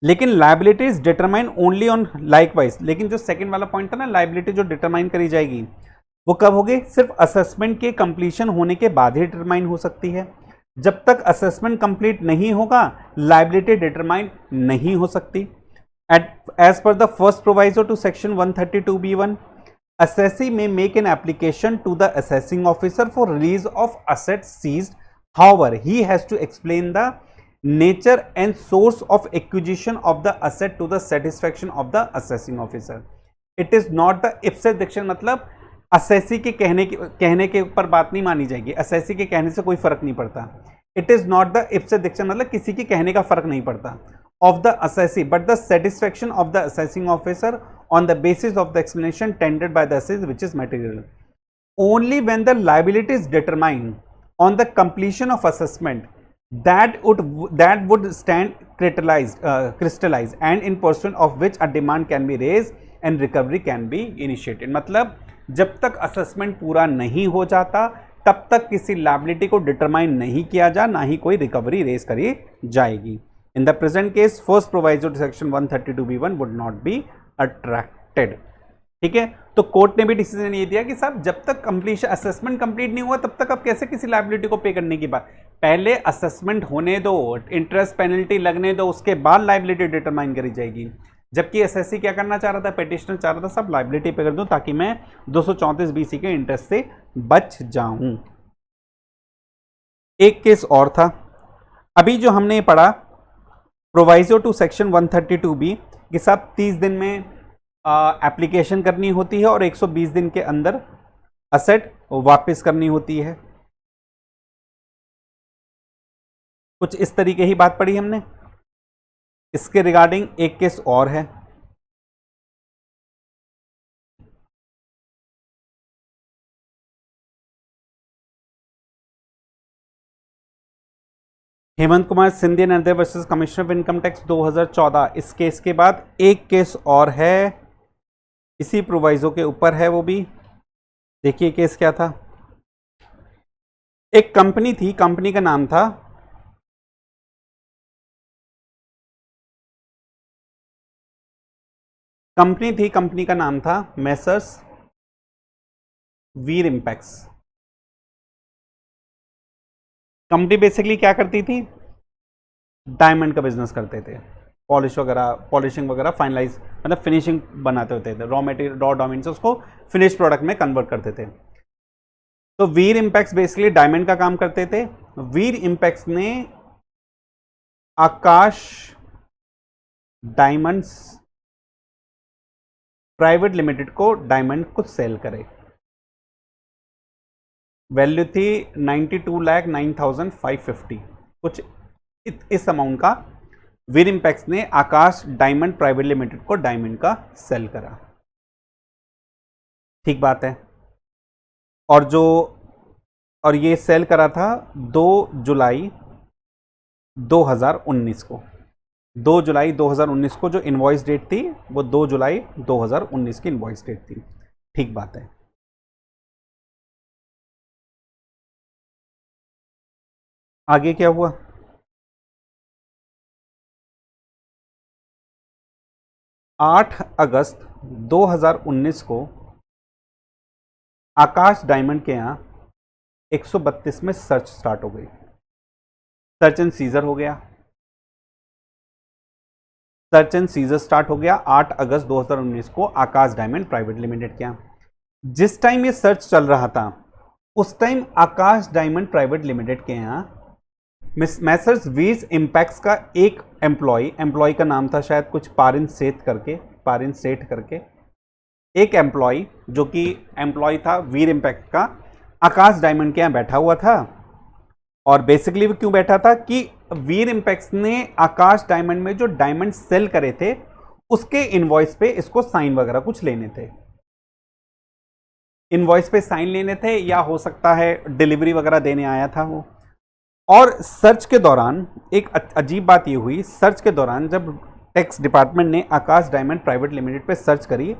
A: लेकिन liability is determined only on likewise. लेकिन जो second वाला point था ना, liability जो determine करी जाएगी वो कब होगी? सिर्फ असेसमेंट के कंप्लीशन होने के बाद ही डिटरमाइन हो सकती है. जब तक असेसमेंट कंप्लीट नहीं होगा लायबिलिटी डिटरमाइन नहीं हो सकती. As per the first proviso to section 132B1, assessee may make an application to the assessing officer for release of assets seized. However, he has to explain the nature and source of acquisition of the asset to the satisfaction of the assessing officer. It is not the ipse dixit, मतलब assessee के कहने के ऊपर बात नहीं मानी जाएगी. Assessee के कहने से कोई फर्क नहीं पड़ता. It is not the ipse dixit, मतलब किसी के कहने का फर्क नहीं पड़ता. Of the assessee but the satisfaction of the assessing officer on the basis of the explanation tendered by the assessee which is material. Only when the liability is determined on the completion of assessment that would stand crystallized and in pursuit of which a demand can be raised and recovery can be initiated. मतलब जब तक assessment पूरा नहीं हो जाता तब तक किसी लायबिलिटी को डिटरमाइन नहीं किया जा, ना ही कोई रिकवरी रेज करी जाएगी. In the present case first proviso to section 132B1 would not be attracted. ठीक है, तो कोर्ट ने भी डिसीजन ये दिया कि साहब जब तक कंप्लीशन असेसमेंट कंप्लीट नहीं हुआ तब तक आप कैसे किसी लायबिलिटी को पे करने की बात. पहले असेसमेंट होने दो, इंटरेस्ट पेनल्टी लगने दो, उसके बाद लायबिलिटी डिटरमाइन करी जाएगी. जबकि एसएससी क्या करना चाह रहा था, पेटिशनर चाह रहा था सब लायबिलिटी पे कर दूं ताकि मैं 234BC के इंटरेस्ट से बच जाऊं. एक केस और था अभी जो हमने पढ़ा प्रोवाइजो टू सेक्शन 132B कि सब 30 दिन में एप्लीकेशन करनी होती है और 120 दिन के अंदर असेट वापस करनी होती है. कुछ इस तरीके ही बात पढ़ी हमने. इसके रिगार्डिंग एक केस और है. Hemant Kumar Scindia and other versus commissioner of income tax 2014. इस केस के बाद एक केस और है, इसी प्रोवाइजो के ऊपर है. वो भी देखिए केस क्या था. एक कंपनी थी, कंपनी का नाम था कंपनी का नाम था मैसर्स वीर इंपैक्स. कंपनी बेसिकली क्या करती थी, डायमंड का बिजनेस करते थे. पॉलिशिंग वगैरह फाइनलाइज मतलब फिनिशिंग बनाते होते थे. रॉ मटेरियल रॉ डायमंड से उसको फिनिश प्रोडक्ट में कन्वर्ट करते थे. तो वीर इंपैक्स बेसिकली डायमंड का काम करते थे. वीर इंपैक्स ने आकाश डायमंड्स प्राइवेट लिमिटेड को डायमंड को सेल करे. वैल्यू थी 92,09,550 कुछ इस अमाउंट का. वीर इंपैक्स ने आकाश डायमंड प्राइवेट लिमिटेड को डायमंड का सेल करा. ठीक बात है. और ये सेल करा था 2 जुलाई 2019 को. 2 जुलाई 2019 को जो इनवॉइस डेट थी वो 2 जुलाई 2019 की इनवॉइस डेट थी. ठीक बात है. आगे क्या हुआ, आठ अगस्त 2019 को आकाश डायमंड के यहाँ 132 में सर्च स्टार्ट हो गई. सर्च एंड सीजर हो गया. सर्च एंड सीजर स्टार्ट हो गया 8 अगस्त 2019 को आकाश डायमंड प्राइवेट लिमिटेड के यहाँ. जिस टाइम ये सर्च चल रहा था उस टाइम आकाश डायमंड प्राइवेट लिमिटेड के यहाँ मैसर्स वीज इम्पैक्ट्स का एक एम्प्लॉय का नाम था शायद कुछ पारिन सेठ करके एक एम्प्लॉय, जो कि एम्प्लॉय था वीर इम्पैक्ट का, आकाश डायमंड के यहाँ बैठा हुआ था। और बेसिकली वो क्यों बैठा था कि वीर इम्पैक्ट्स ने आकाश डायमंड में जो डायमंड सेल करे थे उसके इनवॉइस पे इसको साइन वगैरह कुछ लेने थे, इनवॉइस पे साइन लेने थे, या हो सकता है डिलीवरी वगैरह देने आया था वो। और सर्च के दौरान एक अजीब बात ये हुई, सर्च के दौरान जब टैक्स डिपार्टमेंट ने आकाश डायमंड प्राइवेट लिमिटेड पे सर्च करी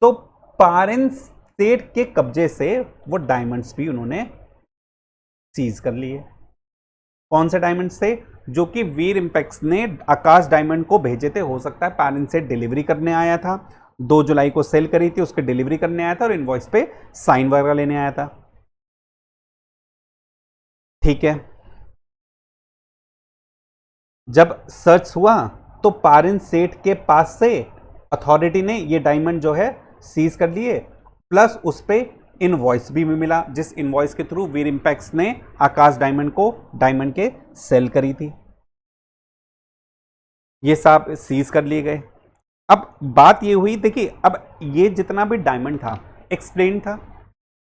A: तो पारिन सेठ के कब्जे से वो डायमंड्स भी उन्होंने सीज कर लिए। कौन से डायमंड से? जो कि वीर इम्पैक्ट्स ने आकाश डायमंड को भेजे थे, हो सकता है पारिन सेठ डिलीवरी करने आया था, 2 जुलाई को सेल करी थी, उसके डिलीवरी करने आया था और इनवॉइस पे साइन वगैरह लेने आया था। ठीक है, जब सर्च हुआ तो पारिन सेठ के पास से अथॉरिटी ने ये डायमंड जो है सीज कर लिए, प्लस उस पे इनवॉइस भी मिला, जिस इनवॉइस के थ्रू वीर इम्पैक्ट्स ने आकाश डायमंड को डायमंड के सेल करी थी। ये सब सीज कर लिए गए। अब बात ये हुई, देखिए अब ये जितना भी डायमंड था एक्सप्लेन था,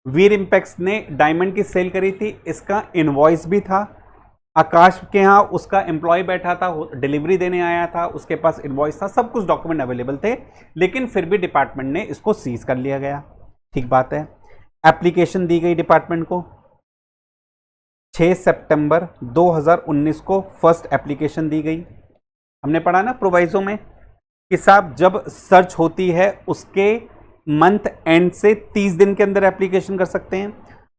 A: वीर इम्पैक्ट्स ने डायमंड की सेल करी थी, इसका इनवॉइस भी था, आकाश के यहाँ उसका एम्प्लॉय बैठा था, डिलीवरी देने आया था, उसके पास इनवॉइस था, सब कुछ डॉक्यूमेंट अवेलेबल थे, लेकिन फिर भी डिपार्टमेंट ने इसको सीज कर लिया गया। ठीक बात है। एप्लीकेशन दी गई डिपार्टमेंट को 6 सितंबर 2019 को फर्स्ट एप्लीकेशन दी गई। हमने पढ़ा ना प्रोवाइजो में कि साहब जब सर्च होती है उसके मंथ एंड से 30 दिन के अंदर एप्लीकेशन कर सकते हैं।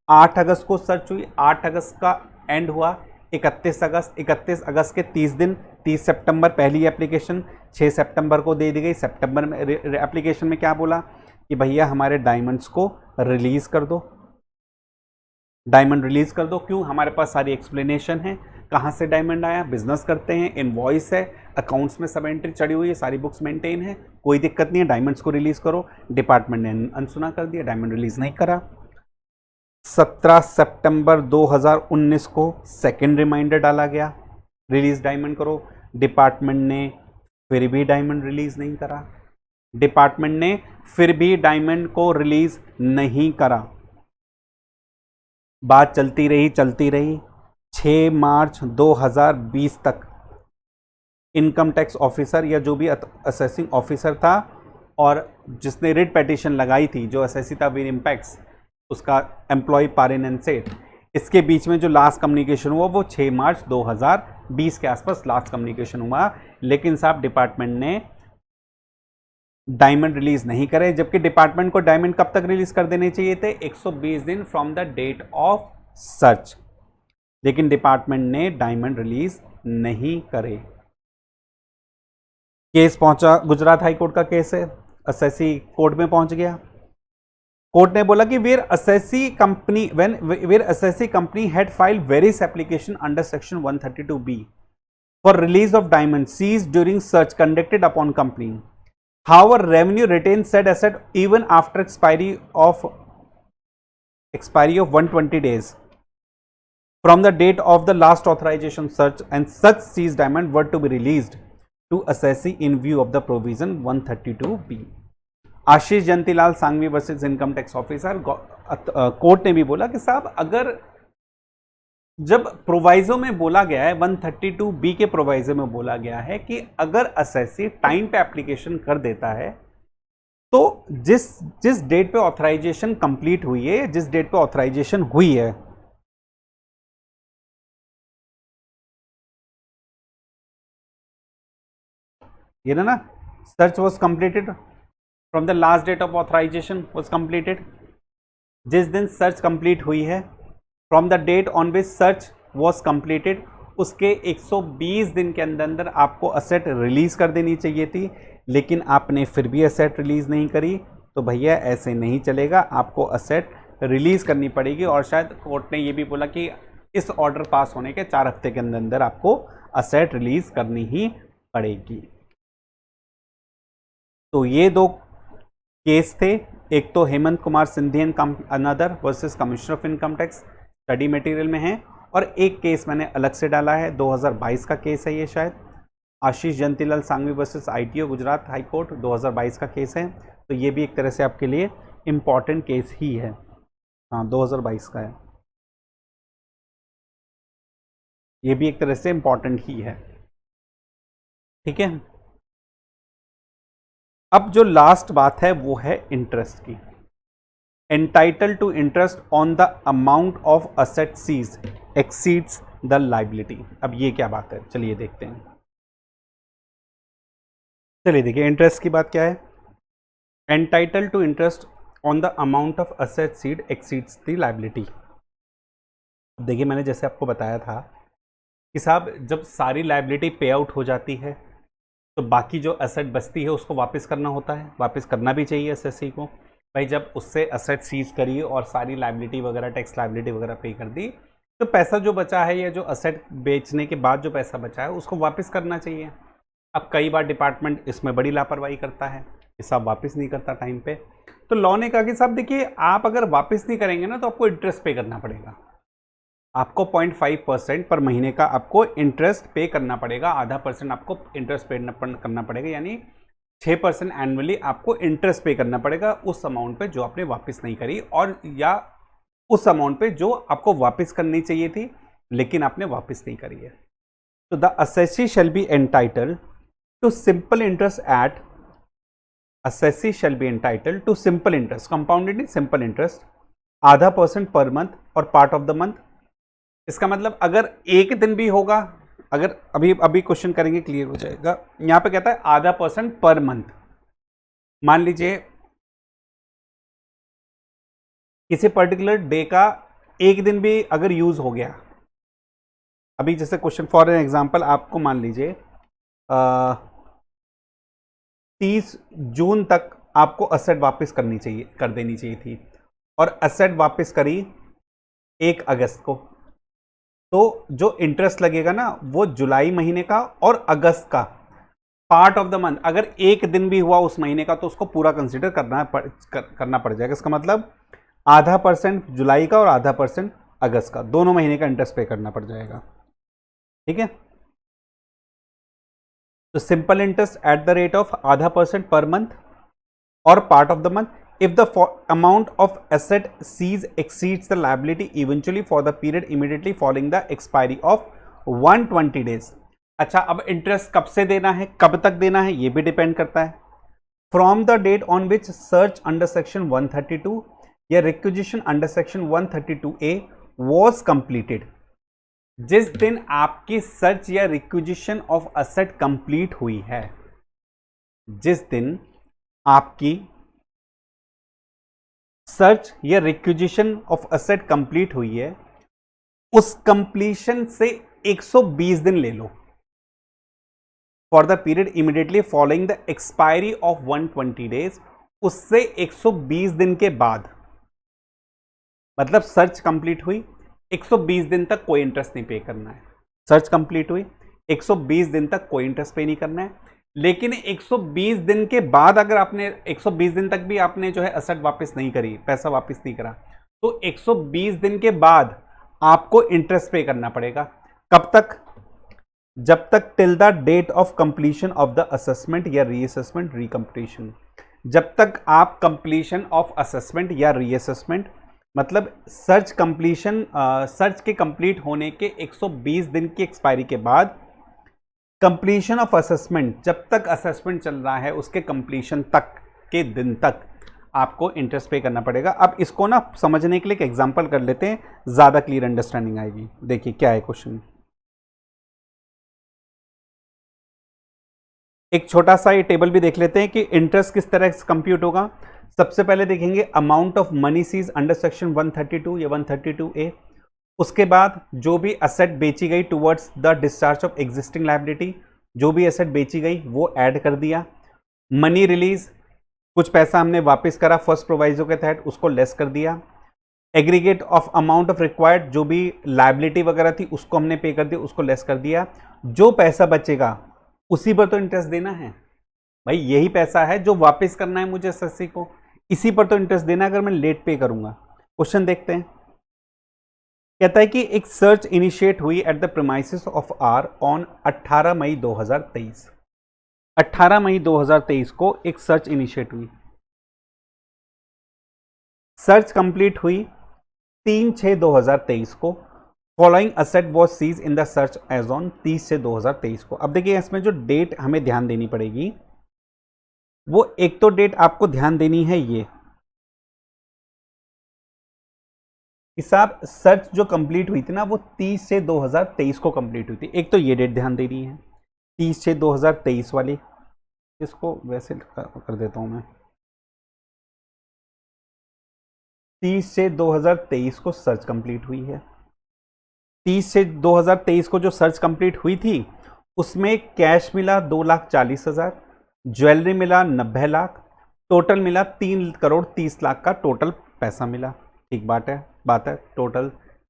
A: 8 अगस्त को सर्च हुई, 8 अगस्त का एंड हुआ, 31 अगस्त के 30 दिन, 30 सितंबर पहली एप्लीकेशन, 6 सितंबर को दे दी गई। सितंबर में एप्लीकेशन में क्या बोला कि भैया हमारे डायमंड्स को रिलीज कर दो, डायमंड रिलीज कर दो। क्यों? हमारे पास सारी एक्सप्लेनेशन है, कहाँ से डायमंड आया, बिजनेस करते हैं, इनवॉइस है, अकाउंट्स में सब एंट्री चढ़ी हुई है, सारी बुक्स मेंटेन है, कोई दिक्कत नहीं है, डायमंड्स को रिलीज करो। डिपार्टमेंट ने अनसुना कर दिया, डायमंड रिलीज नहीं करा। 17 सितंबर 2019 को सेकेंड रिमाइंडर डाला गया, रिलीज डायमंड करो। डिपार्टमेंट ने फिर भी डायमंड रिलीज नहीं करा, डिपार्टमेंट ने फिर भी डायमंड को रिलीज नहीं करा। बात चलती रही 6 मार्च 2020 तक इनकम टैक्स ऑफिसर या जो भी असेसिंग ऑफिसर था और जिसने रिट पिटीशन लगाई थी, जो असेसी था वीर इम्पैक्ट्स, उसका एम्प्लॉय पारिन एंड सेठ, इसके बीच में जो लास्ट कम्युनिकेशन हुआ वो 6 मार्च 2020 के आसपास लास्ट कम्युनिकेशन हुआ। लेकिन साहब डिपार्टमेंट ने डायमंड रिलीज नहीं करे, जबकि डिपार्टमेंट को डायमंड कब तक रिलीज कर देने चाहिए थे? 120 दिन from the date of search, लेकिन डिपार्टमेंट ने डायमंड रिलीज नहीं करे। केस पहुंचा, गुजरात हाई कोर्ट का केस है, असेसी कोर्ट में पहुंच गया। कोर्ट ने बोला कि where assessee company had filed various application under section 132B for release of diamond seized during search conducted upon company, however revenue retained said asset even after expiry of 120 days from the date of the last authorization search, and such seized diamond were to be released to assessee in view of the provision 132B। Ashish Jayantilal Sanghvi versus income tax officer, court ने भी बोला कि साहब अगर जब proviso में बोला गया है, 132B के प्रोवाइजो में बोला गया है कि अगर असेसी टाइम पे एप्लीकेशन कर देता है तो जिस डेट पे ऑथराइजेशन कंप्लीट हुई है, जिस डेट पे ऑथराइजेशन हुई है, ये ना search was completed from the last date of authorization was completed, जिस दिन सर्च कंप्लीट हुई है, from the date on which search was completed, उसके 120 दिन के अंदर अंदर आपको असेट रिलीज कर देनी चाहिए थी, लेकिन आपने फिर भी असेट रिलीज नहीं करी। तो भैया ऐसे नहीं चलेगा, आपको असेट रिलीज करनी पड़ेगी। और शायद कोर्ट ने ये भी बोला कि इस ऑर्डर पास होने के 4 हफ्ते के अंदर अंदर आपको असेट रिलीज करनी ही पड़ेगी। तो ये 2 केस थे, एक तो Hemant Kumar Sindhi and another versus commissioner of income tax, study material में है, और एक केस मैंने अलग से डाला है, 2022 का केस है ये शायद, Ashish Jayantilal Sanghvi versus ITO Gujarat high court, 2022 का केस है। तो ये भी एक तरह से आपके लिए इम्पॉर्टेंट केस ही है। हाँ 2022 का है, ये भी एक तरह से इम्पॉर्टेंट ही है। ठीक है, अब जो लास्ट बात है वो है इंटरेस्ट की। Entitle to interest on the amount of asset seize exceeds the liability. अब ये क्या बात है, चलिए देखते हैं। चलिए देखिए इंटरेस्ट की बात क्या है। Entitle to interest on the amount of asset seized exceeds the liability. देखिए मैंने जैसे आपको बताया था कि साहब जब सारी लाइबिलिटी पे आउट हो जाती है तो बाकी जो असेट बचती है उसको वापस करना होता है, वापस करना भी चाहिए एसएससी को। भाई जब उससे असेट सीज करी और सारी लाइबिलिटी वगैरह टैक्स लाइबिलिटी वगैरह पे कर दी तो पैसा जो बचा है या जो असेट बेचने के बाद जो पैसा बचा है उसको वापस करना चाहिए। अब कई बार डिपार्टमेंट इसमें बड़ी लापरवाही करता है, हिसाब वापस नहीं करता टाइम पे। तो लॉ ने कहा कि साहब देखिए आप अगर वापस नहीं करेंगे ना तो आपको इंटरेस्ट पे करना पड़ेगा, आपको 0.5% पर महीने का आपको इंटरेस्ट पे करना पड़ेगा, आधा % आपको इंटरेस्ट पे करना पड़ेगा, यानी 6% एनुअली आपको इंटरेस्ट पे करना पड़ेगा उस अमाउंट पे जो आपने वापस नहीं करी, और या उस अमाउंट पे जो आपको वापस करनी चाहिए थी लेकिन आपने वापस नहीं करी है। तो the assessee shall be entitled to simple interest at assessee shall be entitled to simple interest, compounded in simple interest, आधा % पर मंथ और पार्ट ऑफ द मंथ। इसका मतलब अगर एक दिन भी होगा, अगर अभी क्वेश्चन करेंगे क्लियर हो जाएगा। यहां पे कहता है आधा % पर मंथ। मान लीजिए किसी पर्टिकुलर डे का एक दिन भी अगर यूज हो गया, अभी जैसे क्वेश्चन फॉर एन एग्जांपल आपको मान लीजिए 30 जून तक आपको असेट वापस कर देनी चाहिए थी और असेट वापस करी 1 अगस्त को, तो जो इंटरेस्ट लगेगा ना वो जुलाई महीने का और अगस्त का पार्ट ऑफ द मंथ, अगर एक दिन भी हुआ उस महीने का तो उसको पूरा कंसीडर करना पड़ जाएगा। इसका मतलब आधा % जुलाई का और आधा % अगस्त का, दोनों महीने का इंटरेस्ट पे करना पड़ जाएगा। ठीक है, तो simple interest at the rate of आधा % पर मंथ और part of the month if the amount of asset seized exceeds the liability eventually for the period immediately following the expiry of 120 days। अच्छा, अब interest कब से देना है, कब तक देना है, ये भी डिपेंड करता है। From the date on which search under section 132 या requisition under section 132A was completed, जिस दिन आपकी सर्च या रिक्विजिशन ऑफ असेट कंप्लीट हुई है, जिस दिन आपकी सर्च या रिक्विजिशन ऑफ असेट कंप्लीट हुई है, उस कंप्लीशन से 120 दिन ले लो for the period immediately following the expiry of 120 days. उससे 120 दिन के बाद, मतलब सर्च कंप्लीट हुई 120 दिन तक कोई इंटरेस्ट नहीं पे करना है। सर्च कंप्लीट हुई 120 दिन तक कोई इंटरेस्ट पे नहीं करना है, लेकिन 120 दिन के बाद अगर आपने 120 दिन तक भी आपने जो है असेट वापस नहीं करी, पैसा वापस नहीं करा, तो 120 दिन के बाद आपको इंटरेस्ट पे करना पड़ेगा। कब तक? जब तक till the date of completion of the assessment या रीअसेसमेंट रिकम्प्लीशन। जब तक आप कंप्लीशन ऑफ असेसमेंट या रीअसेसमेंट, मतलब सर्च कंप्लीशन, सर्च के कंप्लीट होने के 120 दिन की एक्सपायरी के बाद कंप्लीशन ऑफ असेसमेंट, जब तक असेसमेंट चल रहा है उसके कंप्लीशन तक के दिन तक आपको इंटरेस्ट पे करना पड़ेगा। अब इसको ना समझने के लिए एक एग्जांपल कर लेते हैं, ज़्यादा क्लियर अंडरस्टैंडिंग आएगी। देखिए क्या है क्वेश्चन, एक छोटा सा ये टेबल भी देख लेते हैं कि इंटरेस्ट किस तरह से कंप्यूट होगा। सबसे पहले देखेंगे amount of money seize under section 132 या 132A। उसके बाद जो भी असेट बेची गई towards the discharge of existing liability, जो भी असेट बेची गई वो ऐड कर दिया। मनी रिलीज, कुछ पैसा हमने वापस करा फर्स्ट प्रोवाइजो के तहत, उसको लेस कर दिया। Aggregate of amount of required, जो भी लायबिलिटी वगैरह थी उसको हमने पे कर दिया, उसको लेस कर दिया। जो पैसा बचेगा उसी पर तो इंटरेस्ट देना है भाई, यही पैसा है जो वापस करना है मुझे एसएससी को, इसी पर तो इंटरेस्ट देना अगर मैं लेट पे करूंगा। क्वेश्चन देखते हैं। कहता है कि एक सर्च इनिशिएट हुई at the premises of R on 18 मई 2023। 18 मई 2023 को एक सर्च इनिशिएट हुई। सर्च कंप्लीट हुई 3/6/2023 को। Following asset was seize in the search as on 30/6/2023 को। अब देखिए इसमें जो डेट हमें ध्यान देनी पड़ेगी, वो एक तो डेट आपको ध्यान देनी है ये हिसाब, सर्च जो कंप्लीट हुई थी ना वो 30/6/2023 को कंप्लीट हुई थी। एक तो ये डेट ध्यान देनी है 30/6/2023 वाली, इसको वैसे कर देता हूं मैं। 30/6/2023 को सर्च कंप्लीट हुई है। 30/6/2023 को जो सर्च कंप्लीट हुई थी उसमें कैश मिला 2,40,000, ज्वेलरी मिला 90 लाख, टोटल मिला 3,30,00,000 का टोटल पैसा मिला। ठीक बात है टोटल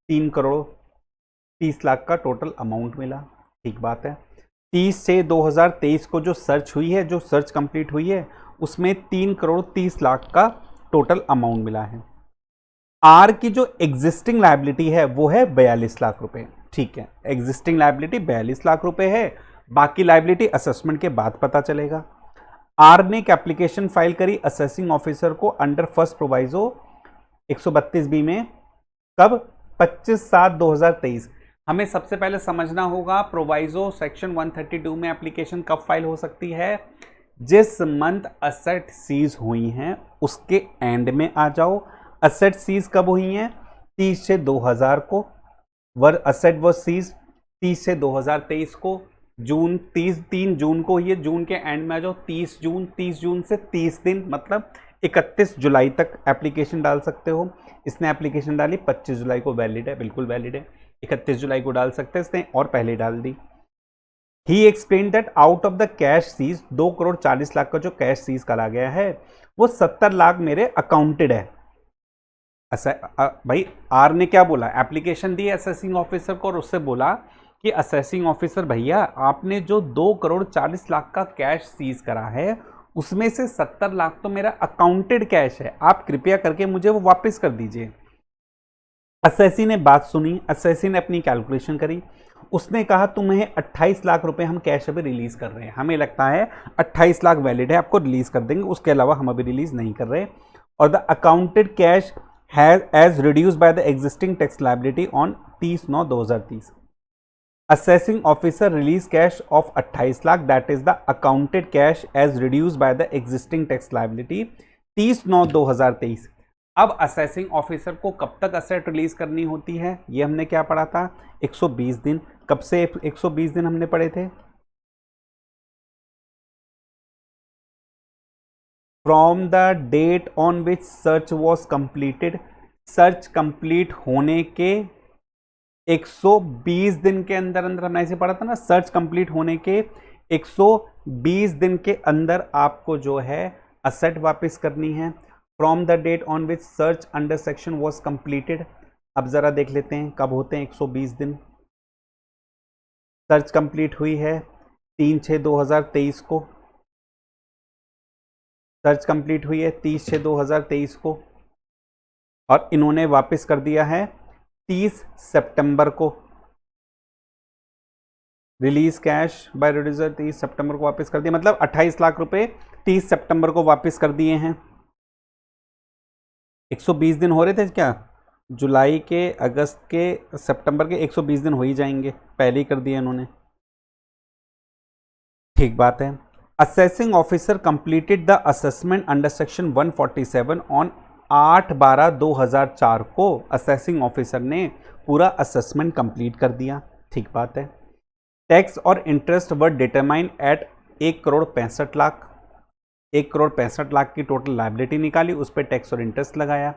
A: 3,30,00,000 का टोटल अमाउंट मिला। ठीक बात है। 30/6/2023 को जो सर्च हुई है, जो सर्च कंप्लीट हुई है, उसमें 3,30,00,000 का टोटल अमाउंट मिला है। आर की जो एग्जिस्टिंग लायबिलिटी है वो है 42 लाख रुपए। ठीक है, एग्जिस्टिंग लायबिलिटी 42 लाख रुपए है, बाकी लायबिलिटी असेसमेंट के बाद पता चलेगा। आर ने एक एप्लीकेशन फाइल करी असेसिंग ऑफिसर को अंडर फर्स्ट प्रोवाइजो 132B में, कब? 25/7/2023। हमें सबसे पहले समझना होगा प्रोवाइजो सेक्शन 132 में एप्लीकेशन कब फाइल हो सकती है। जिस मंथ असेट सीज हुई हैं उसके एंड में आ जाओ। असेट सीज कब हुई हैं? 30/6/2000 को। वर असेट व सीज 30/6/2023 को। जून 3 जून को हुई है, जून के एंड में आ जाओ 30 जून से 30 दिन मतलब 31 जुलाई तक एप्लीकेशन डाल सकते हो। इसने एप्लीकेशन डाली 25 जुलाई को, वैलिड है, बिल्कुल वैलिड है। 31 जुलाई को डाल सकते हैं, इसने और पहले डाल दी। He explain that out of the cash seized 2,40,00,000 का जो कैश सीज करा गया है वो 70 लाख मेरे अकाउंटेड है। भाई आर ने क्या बोला, एप्लीकेशन दी असेसिंग ऑफिसर को और उससे बोला कि असेसिंग ऑफिसर भैया आपने जो 2,40,00,000 का कैश सीज करा है उसमें से 70 लाख तो मेरा अकाउंटेड कैश है, आप कृपया करके मुझे वो वापस कर दीजिए। असेसी ने बात सुनी, असेसी ने अपनी कैलकुलेशन करी, उसने कहा तुम्हें 28 लाख रुपए हम कैश अभी रिलीज कर रहे हैं, हमें लगता है 28 लाख वैलिड है, आपको रिलीज कर देंगे, उसके अलावा हम अभी रिलीज नहीं कर रहे। और the accounted cash has as reduce by the existing tax liability on 30/9/2030। Assessing officer release cash of 28 lakh, that is the accounted cash as reduced by the existing tax liability 30/9/2023। अब असेसिंग ऑफिसर को कब तक asset release करनी होती है, ये हमने क्या पढ़ा था? 120 दिन। कब से 120 दिन हमने पढ़े थे? From the date on which search was completed. Search complete होने के 120 दिन के अंदर अंदर, हमने ऐसे पढ़ा था ना, सर्च कंप्लीट होने के 120 दिन के अंदर आपको जो है असेट वापस करनी है। From the date on which search under section was completed. अब जरा देख लेते हैं कब होते हैं 120 दिन। सर्च कंप्लीट हुई है 3/6/2023 को। सर्च कंप्लीट हुई है 30/6/2023 को और इन्होंने वापस कर दिया है 30 सितंबर को। रिलीज कैश बाय रिड्यूसर 30 सितंबर को वापस कर दिया, मतलब 28 लाख रुपए 30 सितंबर को वापस कर दिए हैं। 120 दिन हो रहे थे क्या? जुलाई के, अगस्त के, सितंबर के 120 दिन हो ही जाएंगे, पहले ही कर दिए इन्होंने। ठीक बात है। Assessing officer completed the assessment under section 147 on 8/12/2004 को। असेसिंग ऑफिसर ने पूरा असेसमेंट कंप्लीट कर दिया। ठीक बात है। टैक्स और इंटरेस्ट वर डिटरमाइन एट 1,65,00,000। 1,65,00,000 की टोटल लायबिलिटी निकाली, उस पर टैक्स और इंटरेस्ट लगाया।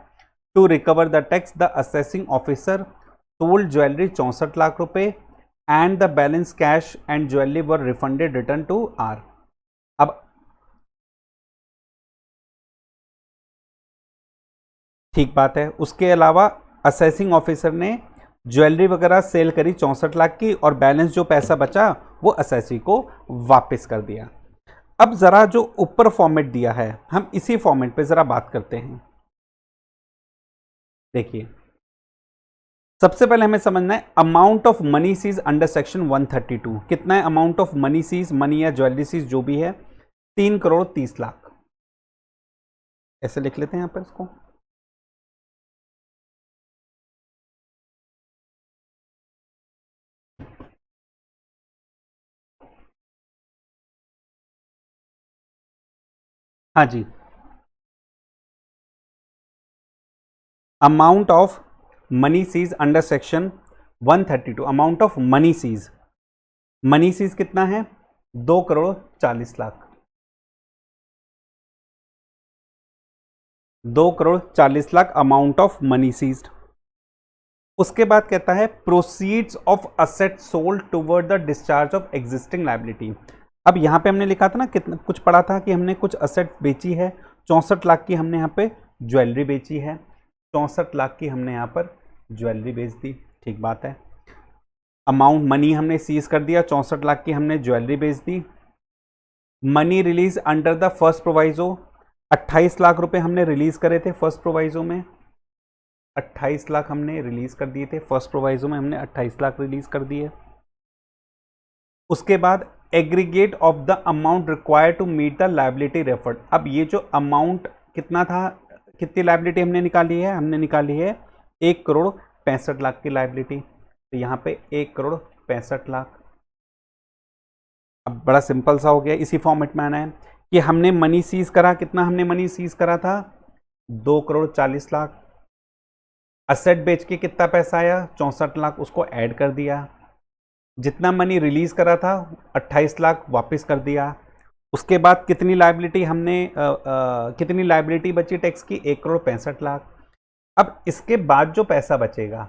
A: To recover the tax the assessing officer sold jewellery 64 lakh रुपए and the balance cash and jewellery were refunded return to R. अब ठीक बात है। उसके अलावा असेसिंग ऑफिसर ने ज्वेलरी वगैरह सेल करी 64 लाख की और बैलेंस जो पैसा बचा वो असेसी को वापस कर दिया। अब जरा जो ऊपर फॉर्मेट दिया है हम इसी फॉर्मेट पे जरा बात करते हैं। देखिए सबसे पहले हमें समझना है amount of money seize under section 132 कितना है। Amount of money seize, money या ज्वेलरी सीज जो भी है 3,30,00,000। ऐसे लिख लेते हैं यहां पर इसको। हाँ जी, amount of money seize under section 132, amount of money seize, money seized कितना है 2,40,00,000। 2,40,00,000 अमाउंट ऑफ मनी सीज्ड। उसके बाद कहता है proceeds of asset sold toward the discharge of existing liability. अब यहां पे हमने लिखा था ना, कितना कुछ पढ़ा था कि हमने कुछ असेट बेची है, 64,00,000 की हमने यहाँ पे ज्वेलरी बेची है, 64,00,000 की हमने यहाँ पर ज्वेलरी बेच दी, ठीक बात है। अमाउंट मनी हमने सीज कर दिया, 64,00,000 की हमने ज्वेलरी बेच दी। Money release under the first proviso, 28,00,000 रुपए हमने रिलीज करे थे फर्स्ट प्रोवाइजो में, 28,00,000 हमने रिलीज कर दिए थे फर्स्ट प्रोवाइजो में, हमने 28,00,000 रिलीज कर दिए। उसके बाद aggregate of the amount required to meet the liability referred. अब ये जो अमाउंट कितना था, कितनी लायबिलिटी हमने निकाली है, हमने निकाली है 1,65,00,000 की लायबिलिटी। तो यहाँ पे 1,65,00,000। अब बड़ा सिंपल सा हो गया, इसी फॉर्मेट में आना है कि हमने मनी सीज करा, कितना हमने मनी सीज करा था 2,40,00,000। असेट बेच के कितना पैसा आया 64,00,000, उसको ऐड कर दिया। जितना मनी रिलीज करा था 28,00,000 वापस कर दिया। उसके बाद कितनी लायबिलिटी हमने कितनी लायबिलिटी बची टैक्स की 1,65,00,000। अब इसके बाद जो पैसा बचेगा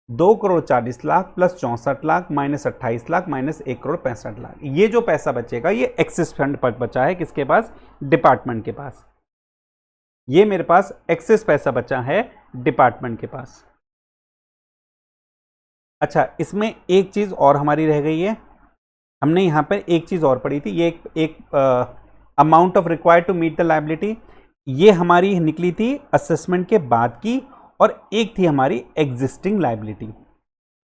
A: 2,40,00,000 प्लस 64,00,000 माइनस 28,00,000 माइनस 1,65,00,000, ये जो पैसा बचेगा ये एक्सिस फंड पर बचा है, किसके पास, डिपार्टमेंट के पास। ये मेरे पास एक्सेस पैसा बचा है डिपार्टमेंट के पास। अच्छा, इसमें एक चीज और हमारी रह गई है, हमने यहां पर एक चीज और पढ़ी थी, ये एक amount of required to meet the liability, ये हमारी निकली थी असेसमेंट के बाद की, और एक थी हमारी एग्जिस्टिंग लायबिलिटी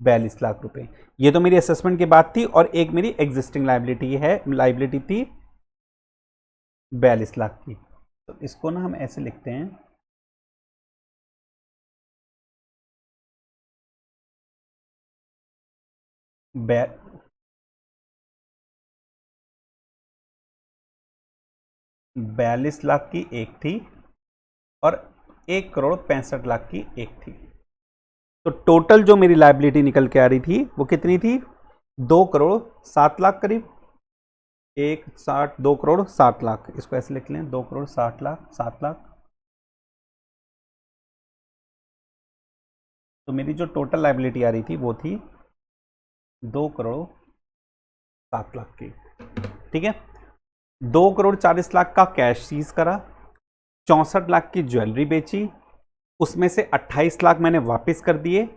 A: 42,00,000 रुपए। ये तो मेरी असेसमेंट के बाद थी, और एक मेरी एग्जिस्टिंग लायबिलिटी थी 42,00,000 की। तो इसको ना हम ऐसे लिखते हैं, $42,00,000 की एक थी और 1,65,00,000 की एक थी। तो टोटल जो मेरी लायबिलिटी निकल के आ रही थी वो कितनी थी 2,07,00,000 करीब, 2,07,00,000। इसको ऐसे लिख लें 2,60,00,000 7,00,000। तो मेरी जो टोटल लायबिलिटी आ रही थी वो थी 2,07,00,000 की, ठीक है। 2,40,00,000 का कैश सीज करा, 64,00,000 की ज्वेलरी बेची, उसमें से 28,00,000 मैंने वापस कर दिए,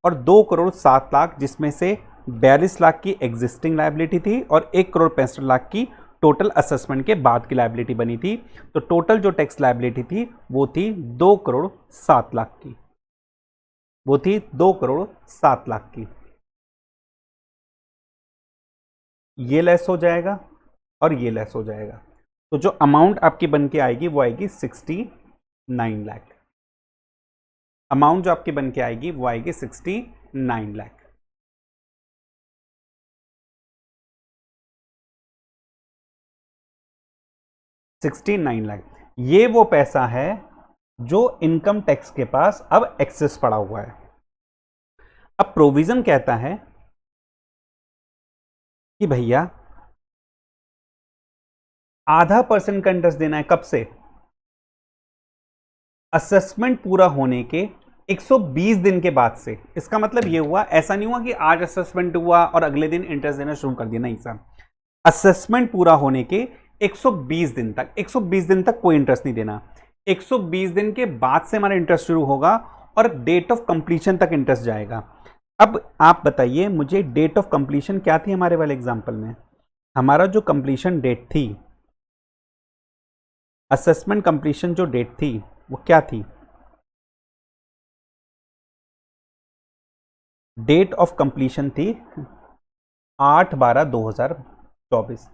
A: और 2,07,00,000 जिसमें से 42,00,000 की एग्जिस्टिंग लायबिलिटी थी और 1,65,00,000 की टोटल असेसमेंट के बाद की लायबिलिटी बनी थी। तो टोटल जो टैक्स लायबिलिटी थी वो थी 2,07,00,000 की, वो थी 2,07,00,000 की। ये लेस हो जाएगा और ये लेस हो जाएगा, तो जो अमाउंट आपकी बन के आएगी वो आएगी 69,00,000। अमाउंट जो आपकी बन के आएगी वो आएगी 69,00,000। ये वो पैसा है जो इनकम टैक्स के पास अब एक्सेस पड़ा हुआ है। अब प्रोविजन कहता है कि भैया % का इंटरेस्ट देना है, कब से, असेसमेंट पूरा होने के 120 दिन के बाद से। इसका मतलब ये हुआ, ऐसा नहीं हुआ कि आज असेसमेंट हुआ और अगले दिन इंटरेस्ट देना शुरू कर दिया, नहीं साहब। असेसमेंट पूरा होने के 120 दिन तक, 120 दिन तक कोई इंटरेस्ट नहीं देना, 120 दिन के बाद से हमारा इंटरेस्ट शुरू होगा और डेट ऑफ कंप्लीशन तक इंटरेस्ट जाएगा। अब आप बताइए मुझे, डेट ऑफ कंप्लीशन क्या थी हमारे वाले एग्जांपल में, हमारा जो कंप्लीशन डेट थी असेसमेंट कंप्लीशन जो डेट थी वो क्या थी? डेट ऑफ कंप्लीशन थी 8/12/2024।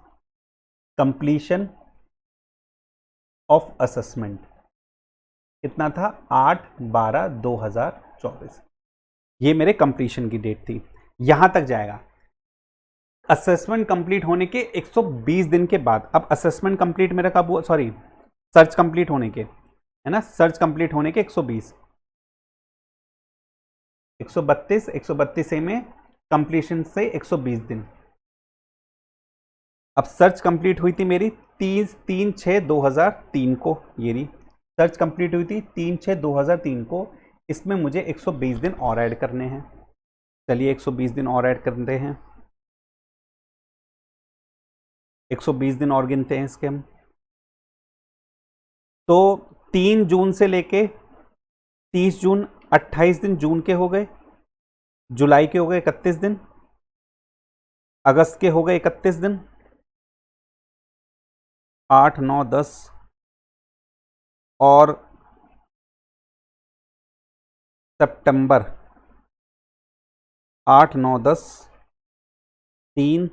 A: कंप्लीशन ऑफ असेसमेंट कितना था? 8/12/2024। ये मेरे कंप्लीशन की डेट थी। यहां तक जाएगा। असेसमेंट कंप्लीट होने के 120 दिन के बाद, अब असेसमेंट कंप्लीट मेरा कब हुआ? सॉरी, सर्च कंप्लीट होने के, है ना, सर्च कंप्लीट होने के 120, 132 में कंप्लीशन से 120 दिन। अब सर्च कंप्लीट हुई थी मेरी 3/6/2003 को, ये रही सर्च कंप्लीट हुई थी 3/6/2003 को। इसमें मुझे 120 दिन और ऐड करने हैं। चलिए 120 दिन और ऐड करते हैं, 120 दिन और गिनते हैं इसके हम। तो 3 जून से लेके 30 जून, 28 दिन जून के हो गए, जुलाई के हो गए 31 दिन, अगस्त के हो गए 31 दिन, 8, 9, 10 और सितंबर 8, 9, 10, 3,